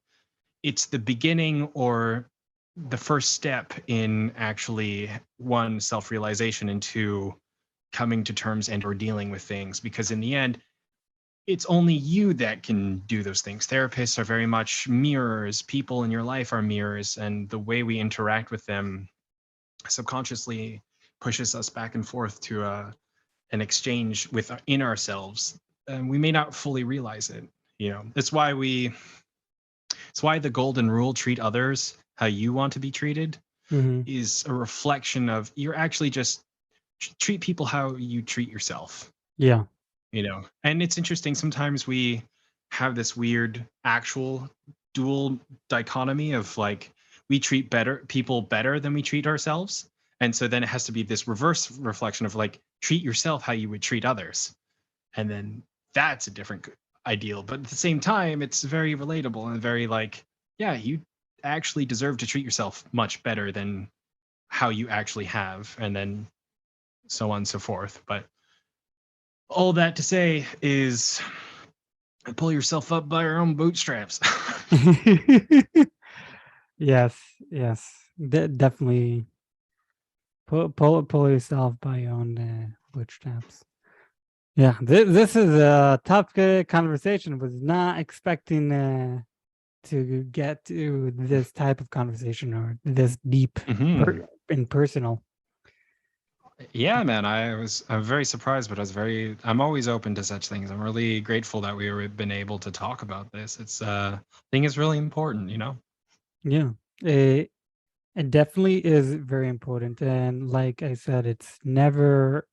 it's the beginning or the first step in actually, one, self-realization, and two, coming to terms and or dealing with things, because in the end it's only you that can do those things. Therapists are very much mirrors. People in your life are mirrors, and the way we interact with them subconsciously pushes us back and forth to an exchange within ourselves, and we may not fully realize it. You know, it's why the golden rule, treat others how you want to be treated, is a reflection of, you're actually just treat people how you treat yourself. Yeah. You know, and it's interesting, sometimes we have this weird actual dual dichotomy of like, we treat people better than we treat ourselves, and so then it has to be this reverse reflection of like, treat yourself how you would treat others, and then that's a different ideal. But at the same time, it's very relatable and very like, yeah, you actually deserve to treat yourself much better than how you actually have, and then so on and so forth. But all that to say is, pull yourself up by your own bootstraps. Yes, definitely. Pull yourself by your own bootstraps. Yeah, this is a tough conversation. Was not expecting to get to this type of conversation or this deep and personal. Yeah, man, I'm very surprised, but I'm always open to such things. I'm really grateful that we've been able to talk about this. It's I think it's really important, you know? Yeah, it definitely is very important. And like I said, it's never,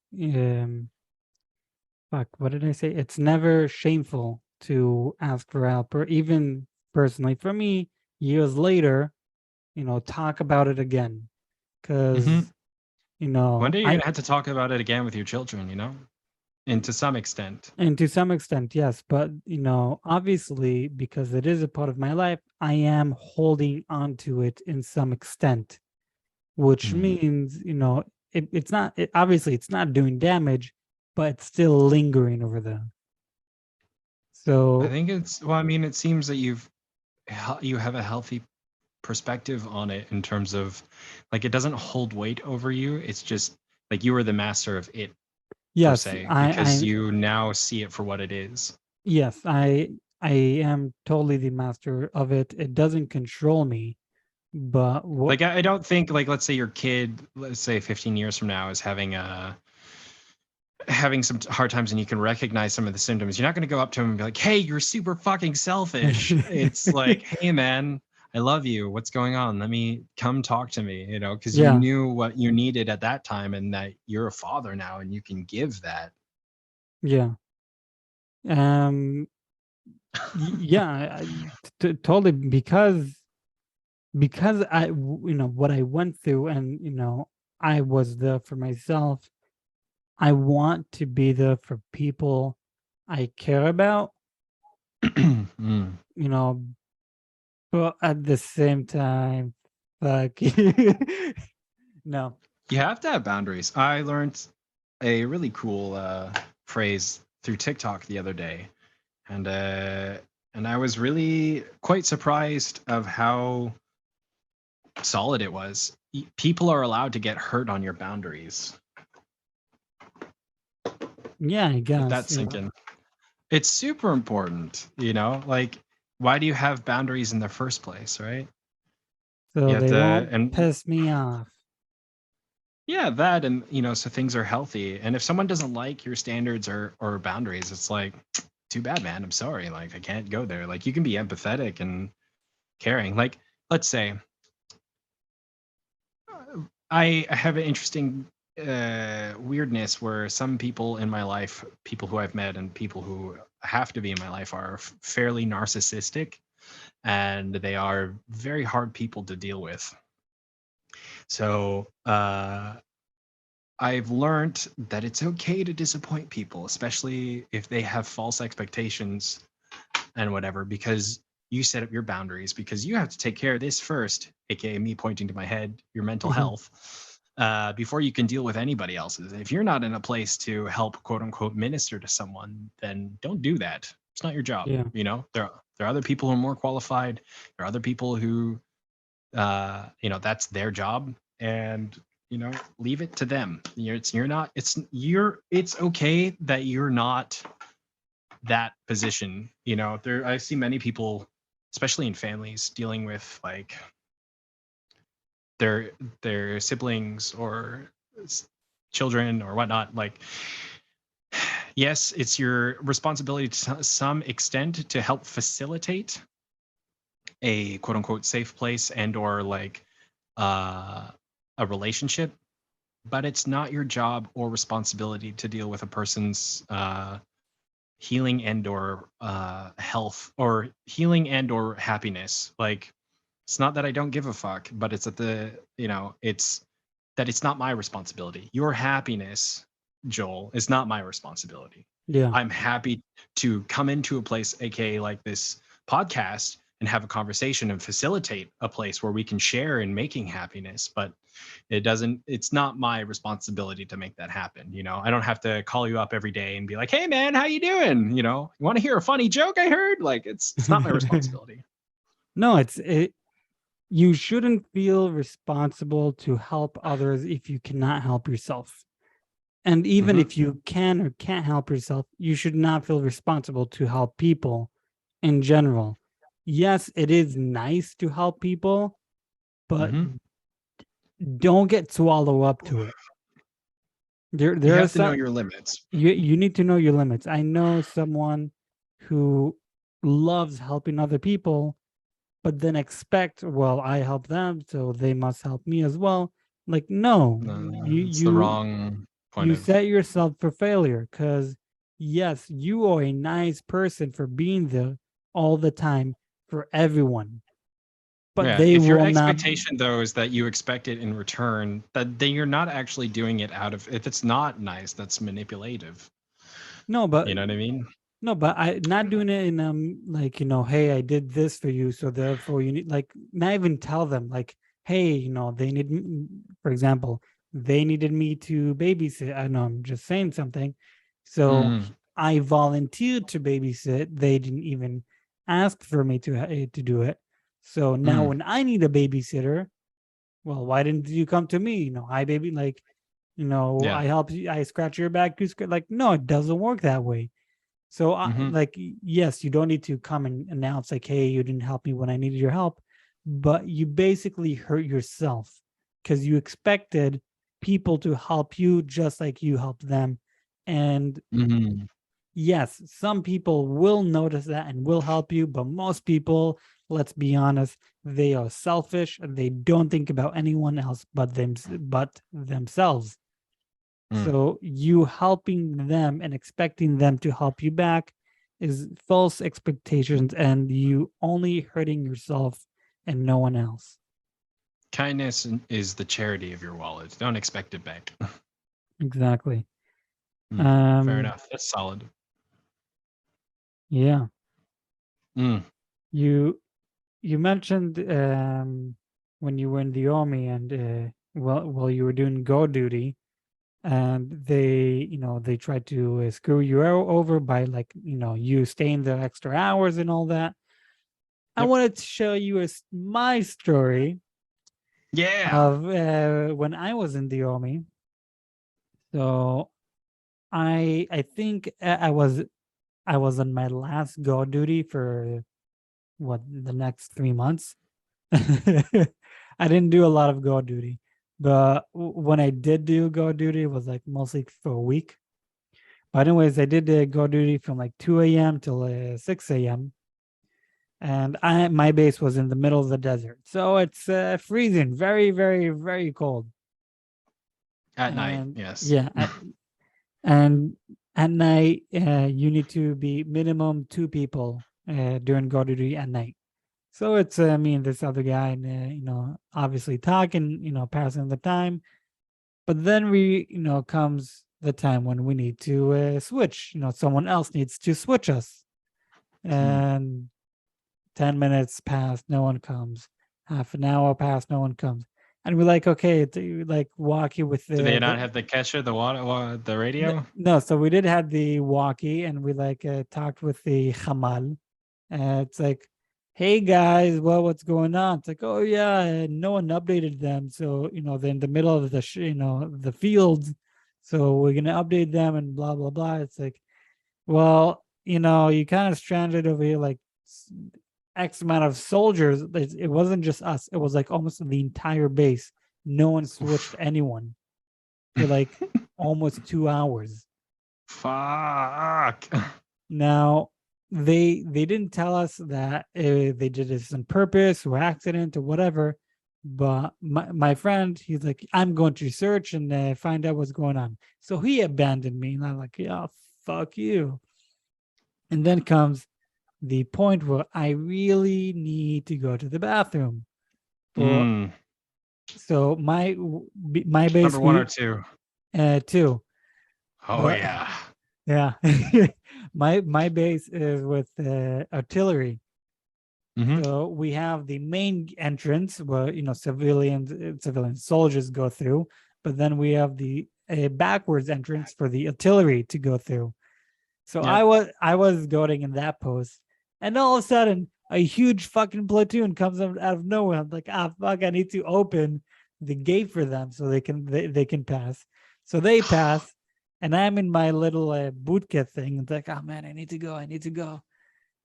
what did I say? It's never shameful to ask for help, or even personally for me, years later, talk about it again. Because, One day you're gonna have to talk about it again with your children, you know? And to some extent. And to some extent, yes. But, obviously, because it is a part of my life, I am holding on to it in some extent, which means, it's not, obviously, it's not doing damage, but it's still lingering over there. So I think it seems that you have a healthy perspective on it, in terms of like, it doesn't hold weight over you. It's just like you are the master of it, per yes, se, because you now see it for what it is. Yes, I am totally the master of it. It doesn't control me, but Like, I don't think, like, let's say your kid, let's say 15 years from now, is having some hard times, and you can recognize some of the symptoms. You're not going to go up to him and be like, "Hey, you're super fucking selfish." It's like, "Hey, man, I love you. What's going on? Let me come talk to me," you know, because you knew what you needed at that time, and that you're a father now and you can give that. Yeah. Yeah, totally, because what I went through, and I was there for myself. I want to be there for people I care about, but at the same time, like, no. You have to have boundaries. I learned a really cool phrase through TikTok the other day, and I was really quite surprised of how solid it was. People are allowed to get hurt on your boundaries. Yeah, I guess. Let that sink in. It's super important, like, why do you have boundaries in the first place, right? So they won't piss me off. Yeah, that, and so things are healthy. And if someone doesn't like your standards or boundaries, it's like, too bad, man. I'm sorry. Like, I can't go there. Like, you can be empathetic and caring. Like, let's say I have an interesting weirdness where some people in my life, people who I've met and people who have to be in my life, are fairly narcissistic, and they are very hard people to deal with. So I've learned that it's okay to disappoint people, especially if they have false expectations and whatever, because you set up your boundaries, because you have to take care of this first, aka me pointing to my head, your mental health, before you can deal with anybody else's. If you're not in a place to help, quote unquote, minister to someone, then don't do that. It's not your job. Yeah. You know, there are other people who are more qualified. There are other people who, that's their job, and leave it to them. It's okay that you're not that position. I see many people, especially in families, dealing with like their siblings or children or whatnot. Like, yes, it's your responsibility to some extent to help facilitate a quote unquote safe place and or like a relationship, but it's not your job or responsibility to deal with a person's healing and or health, or healing and or happiness. Like, it's not that I don't give a fuck, but it's it's that it's not my responsibility. Your happiness, Joel, is not my responsibility. Yeah. I'm happy to come into a place, aka like this podcast, and have a conversation and facilitate a place where we can share in making happiness, but it's not my responsibility to make that happen. I don't have to call you up every day and be like, hey man, how you doing? You want to hear a funny joke I heard? Like, it's not my responsibility. No, you shouldn't feel responsible to help others if you cannot help yourself. And even if you can or can't help yourself, you should not feel responsible to help people in general. Yes, it is nice to help people, but don't get swallowed up to it. There You are have to know some, your limits. you need to know your limits. I know someone who loves helping other people, but then expect, well, I help them, so they must help me as well. Like, no, It's the wrong point you of. set yourself for failure, because yes, you are a nice person for being there all the time for everyone, but Yeah, they if your will not. expectation though is that you expect it in return, that then you're not actually doing it out of. If it's not nice, that's manipulative. No, but You know what I mean? no, but I not doing it in like, hey, I did this for you, so therefore you need, like, not even tell them like, hey, they need, for example, they needed me to babysit. I know I'm just saying something. So I volunteered to babysit. They didn't even ask for me to do it. So now when I need a babysitter, well, why didn't you come to me? I baby, like, Yeah. I help you, I scratch your back, you scratch, like, no, it doesn't work that way. So, like, yes, you don't need to come and announce like, hey, you didn't help me when I needed your help, but you basically hurt yourself because you expected people to help you just like you helped them. And yes, some people will notice that and will help you, but most people, let's be honest, they are selfish and they don't think about anyone else but themselves. So you helping them and expecting them to help you back is false expectations, and you only hurting yourself and no one else. Kindness is the charity of your wallet. Don't expect it back. Exactly. Fair enough. That's solid. Yeah. You mentioned when you were in the army and while you were doing guard duty, and they tried to screw you over by, like, you staying there extra hours and all that. I wanted to show you my story of when I was in the army. So I think I was on my last guard duty for the next 3 months. I didn't do a lot of guard duty, but when I did do guard duty, it was like mostly for a week. But anyways, I did guard duty from like 2 a.m. till 6 a.m. And my base was in the middle of the desert, so it's freezing, very, very, very cold at night. Yes. Yeah, and at night you need to be minimum 2 people during guard duty at night. So it's me and this other guy, and obviously talking, passing the time. But then comes the time when we need to switch. Someone else needs to switch us. And 10 minutes pass, no one comes. Half an hour pass, no one comes. And we're like, okay, like walkie with the. Do they not have the catcher, the radio? No, so we did have the walkie, and we talked with the Hamal. It's like, hey guys, what's going on? It's like, oh yeah, no one updated them, so they're in the middle of the fields, so we're gonna update them and blah blah blah. It's like, well, you kind of stranded over here like X amount of soldiers. It wasn't just us; it was like almost the entire base. No one switched anyone for like almost 2 hours. Fuck. Now, they didn't tell us that they did this on purpose or accident or whatever, but my friend, he's like, I'm going to search and find out what's going on. So he abandoned me, and I'm like, yeah, fuck you. And then comes the point where I really need to go to the bathroom. So my base, number 1 or 2? 2. Oh, but, yeah. Yeah. my base is with artillery. So we have the main entrance where civilian soldiers go through, but then we have the backwards entrance for the artillery to go through. So yep. I was going in that post, and all of a sudden a huge fucking platoon comes out of nowhere. I'm like, fuck, I need to open the gate for them so they can pass. So they pass. And I'm in my little bootcut thing. It's like, oh man, I need to go.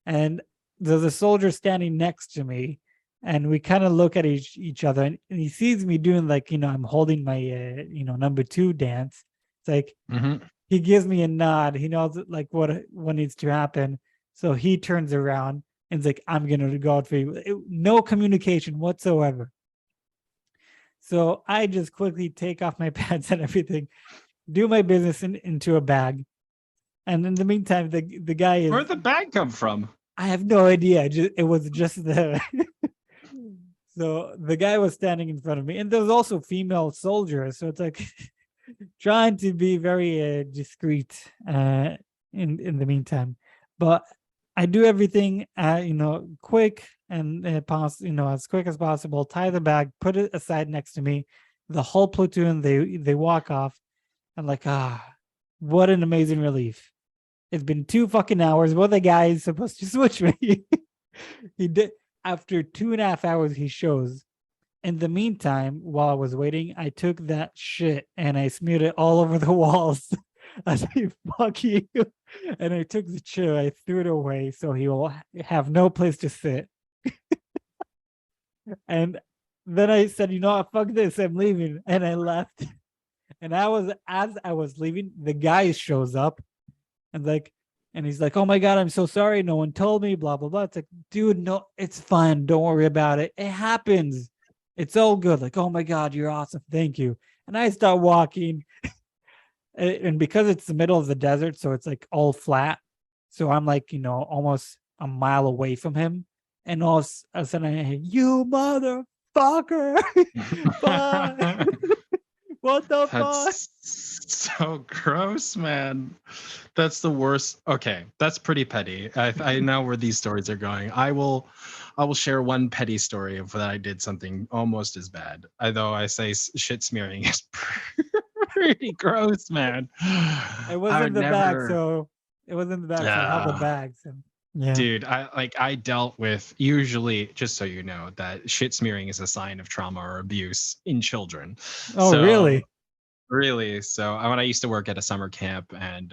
And there's a soldier standing next to me, and we kind of look at each other, and he sees me doing like, I'm holding my, number 2 dance. It's like, he gives me a nod. He knows like what needs to happen. So he turns around and is like, I'm going to go out for you. No communication whatsoever. So I just quickly take off my pants and everything, do my business into a bag, and in the meantime, the guy is. Where'd the bag come from? I have no idea. It was just the. So the guy was standing in front of me, and there's also female soldiers. So it's like trying to be very discreet in the meantime, but I do everything quick and as quick as possible. Tie the bag, put it aside next to me. The whole platoon they walk off. I'm like, what an amazing relief. It's been 2 fucking hours. What the guy is supposed to switch me? He did. After 2.5 hours, he shows. In the meantime, while I was waiting, I took that shit and I smeared it all over the walls. I said, fuck you. And I took the chair, I threw it away so he will have no place to sit. And then I said, fuck this, I'm leaving. And I left. And as I was leaving, the guy shows up and he's like, oh my God, I'm so sorry. No one told me, blah, blah, blah. It's like, dude, no, it's fine. Don't worry about it. It happens. It's all good. Like, oh my God, you're awesome. Thank you. And I start walking. And because it's the middle of the desert, so it's like all flat. So I'm like, almost a mile away from him. And all of a sudden I hear, you motherfucker. Bye. What the fuck? That's so gross, man. That's the worst. Okay, that's pretty petty. I know where these stories are going. I will share one petty story of that I did something almost as bad. Although I say shit smearing is pretty gross, man. It was in the bag, so it was in the bag. So I have the bag. So. Yeah. Dude, I dealt with, usually, just so you know, that shit smearing is a sign of trauma or abuse in children. Oh, really? Really. So when I used to work at a summer camp, and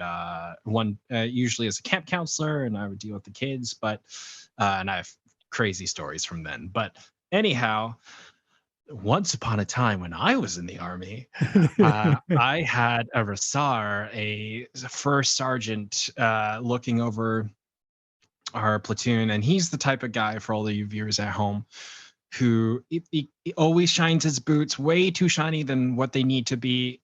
usually as a camp counselor, and I would deal with the kids, but and I have crazy stories from then. But anyhow, once upon a time when I was in the army, I had a Rasar, a first sergeant, looking over our platoon, and he's the type of guy, for all of you viewers at home, who he always shines his boots way too shiny than what they need to be.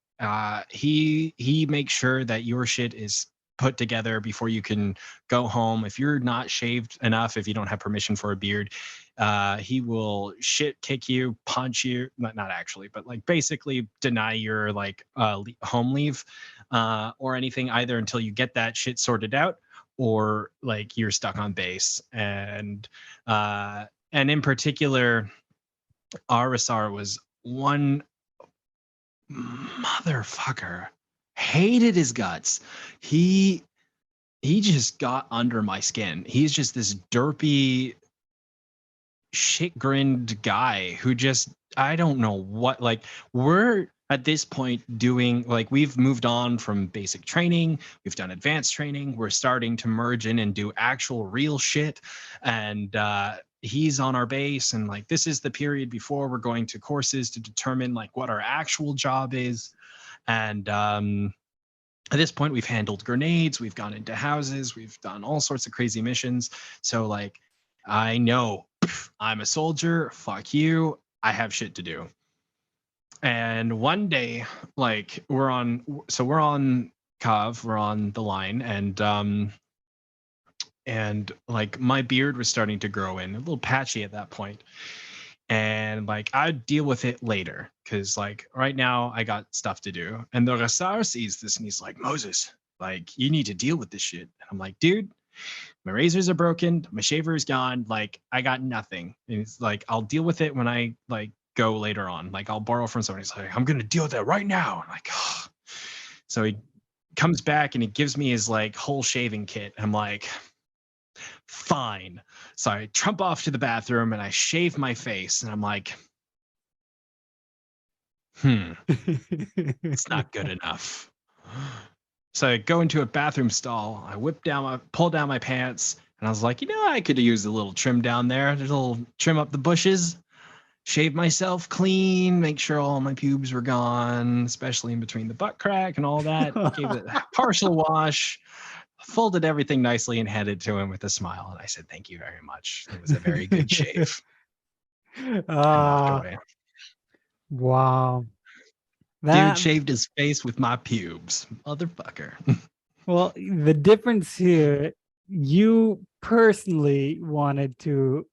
He makes sure that your shit is put together before you can go home. If you're not shaved enough, if you don't have permission for a beard, he will shit kick you, punch you, not actually, but like basically deny your like home leave or anything either until you get that shit sorted out, or like you're stuck on base. And in particular, Arisar was one motherfucker. Hated his guts. He just got under my skin. He's just this derpy, shit grinned guy who just, I don't know what, like, we're at this point doing, like, we've moved on from basic training, we've done advanced training, we're starting to merge in and do actual real shit. And he's on our base, and like, this is the period before we're going to courses to determine like what our actual job is. And at this point, we've handled grenades, we've gone into houses, we've done all sorts of crazy missions. So like, I know I'm a soldier, fuck you, I have shit to do. And one day, like, we're on Kav, we're on the line, and like my beard was starting to grow in, a little patchy at that point. And like, I'd deal with it later, because like right now I got stuff to do. And the Rassar sees this and he's like, Moses, like, you need to deal with this shit. And I'm like, dude, my razors are broken, my shaver is gone, like I got nothing. And it's like, I'll deal with it when I like go later on. Like, I'll borrow from somebody. He's like, I'm gonna deal with that right now. I'm like, oh. So he comes back and he gives me his like whole shaving kit. I'm like, fine. So I trump off to the bathroom and I shave my face, and I'm like, it's not good enough. So I go into a bathroom stall, I pull down my pants, and I was like, I could have used a little trim down there. There's a little trim up the bushes, shave myself clean, make sure all my pubes were gone, especially in between the butt crack and all that. Gave it a partial wash, folded everything nicely, and handed it to him with a smile. And I said, thank you very much. It was a very good shave. And walked away. Wow. Dude shaved his face with my pubes. Motherfucker. Well, the difference here, you personally wanted to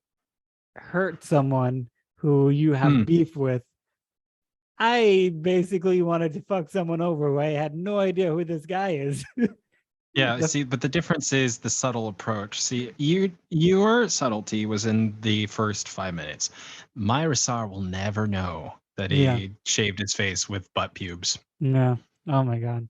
hurt someone who you have beef with. I basically wanted to fuck someone over who I had no idea who this guy is. Yeah, see, but the difference is the subtle approach. See, your subtlety was in the first 5 minutes. My Rassar will never know that he shaved his face with butt pubes. No. Oh my God.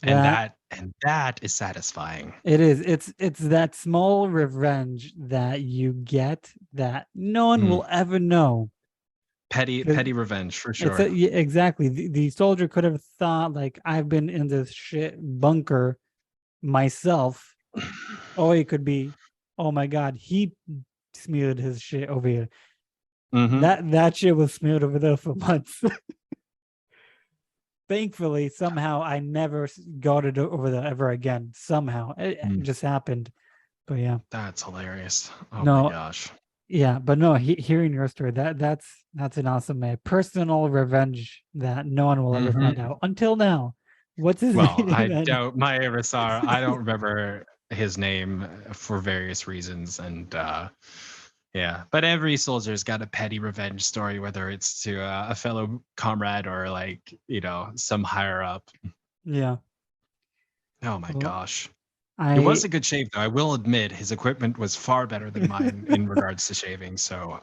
And that is satisfying. It is. It's that small revenge that you get that no one will ever know. Petty revenge, for sure. Exactly. The soldier could have thought, like, I've been in this shit bunker myself. Or it could be, oh my God, he smeared his shit over here. That shit was smeared over there for months. Thankfully, somehow I never got it over there ever again. Somehow it just happened. But yeah, that's hilarious. Oh my gosh. Yeah, but no, hearing your story, that's an awesome personal revenge that no one will ever find out until now. What's his name? Well, I doubt my Rassar. I don't remember his name for various reasons, and yeah, but every soldier's got a petty revenge story, whether it's to a fellow comrade or like, some higher up. Yeah. Oh my gosh. It was a good shave, though. I will admit his equipment was far better than mine in regards to shaving. So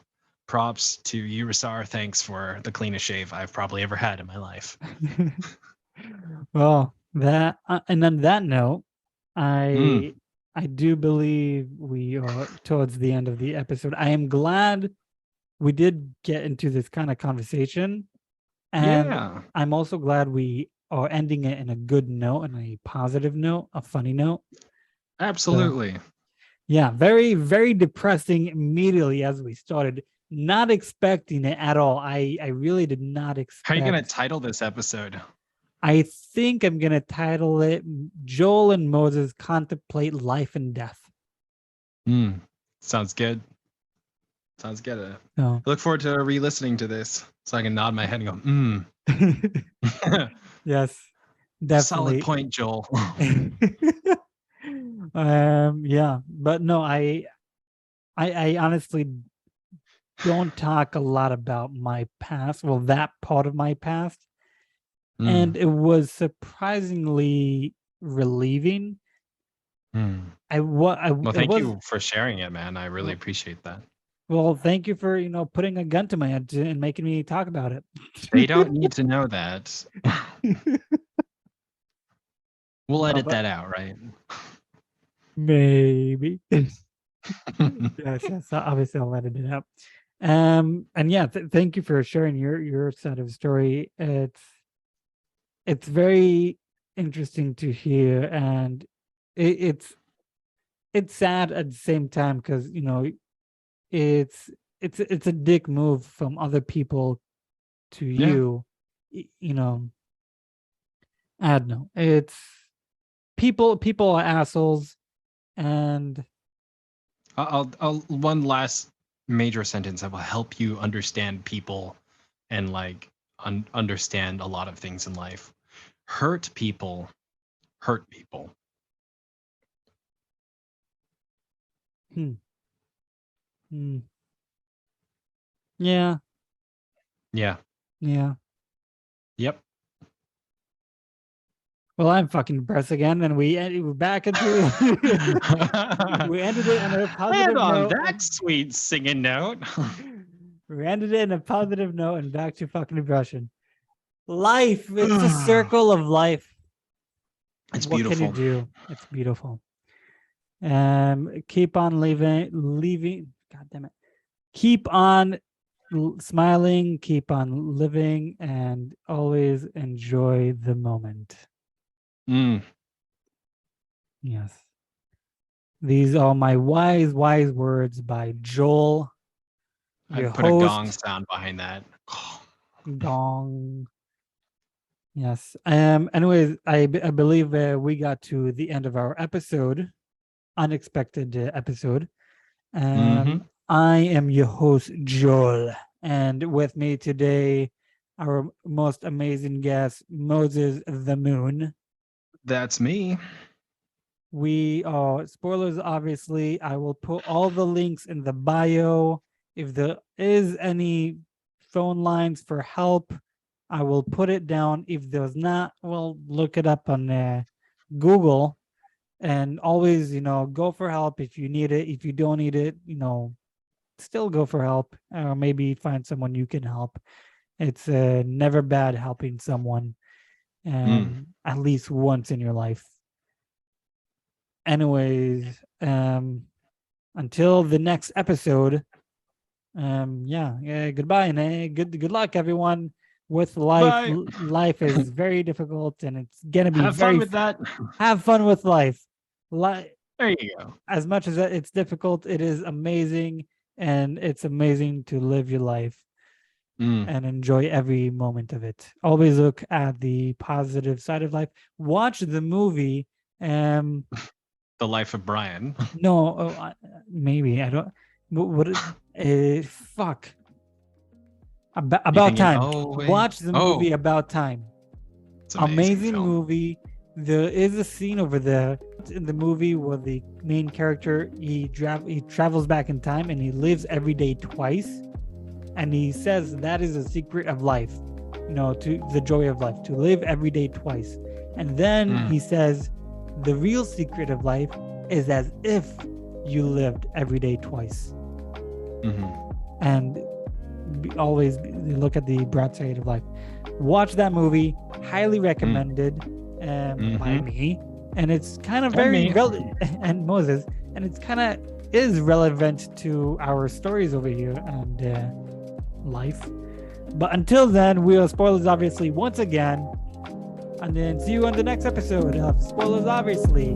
props to you, Rassar. Thanks for the cleanest shave I've probably ever had in my life. Well, and on that note, I do believe we are towards the end of the episode. I am glad we did get into this kind of conversation. And I'm also glad we are ending it in a good note, and a positive note, a funny note. Absolutely. So, yeah, very, very depressing immediately as we started. Not expecting it at all. I really did not expect. How are you going to title this episode? I think I'm going to title it Joel and Moses Contemplate Life and Death. Sounds good. Sounds good. I look forward to re-listening to this so I can nod my head and go, Yes. Definitely. Solid point, Joel. Yeah, but no, I honestly don't talk a lot about my past. Well, that part of my past, and it was surprisingly relieving. Well, It thank was. you for sharing it, man. I really appreciate that. Well, thank you for putting a gun to my head and making me talk about it. They don't need to know that. We'll edit that out, right? Maybe. Yes, obviously I'll edit it out. And yeah, thank you for sharing your side of the story. It's very interesting to hear, and it's sad at the same time because it's a dick move from other people to you. You know, I don't know. It's people are assholes, and I'll one last major sentence that will help you understand people and like understand a lot of things in life. Hurt people hurt people. Yeah. Yeah. Yep. Well, I'm fucking depressed again, and we're back into we ended it on a positive note. That sweet singing note. We ended it in a positive note and back to fucking depression. Life, it's a circle of life. It's what beautiful. What can you do? It's beautiful. Keep on leaving. God damn it. Keep on smiling, keep on living, and always enjoy the moment. Yes. These are my wise words by Joel. I'd put a gong sound behind that. Gong. Yes. Anyways, I believe we got to the end of our episode. Unexpected episode. I am your host, Joel. And with me today, our most amazing guest, Moses the Moon. That's me. We are spoilers, obviously. I will put all the links in the bio. If there is any phone lines for help, I will put it down. If there's not, well, look it up on Google. And always, go for help if you need it. If you don't need it, still go for help, or maybe find someone you can help. It's never bad helping someone, at least once in your life. Anyways, until the next episode, goodbye, and good luck, everyone. With life. Bye. Life is very difficult, and it's gonna be have fun with that. Have fun with life. There you go. As much as it's difficult, it is amazing, and it's amazing to live your life and enjoy every moment of it. Always look at the positive side of life. Watch the movie. The Life of Brian. No, maybe I don't. What? Fuck. About Time. Watch the movie About Time. It's an amazing film. Movie. There is a scene over there in the movie where the main character he travels back in time and he lives every day twice, and he says that is a secret of life, to the joy of life, to live every day twice. And then he says the real secret of life is as if you lived every day twice. And always look at the broad side of life. Watch that movie. Highly recommended by me. And it's kind of very relevant, and Moses, and it's kind of is relevant to our stories over here and life. But until then, we are spoilers, obviously, once again. And then see you on the next episode of Spoilers, Obviously.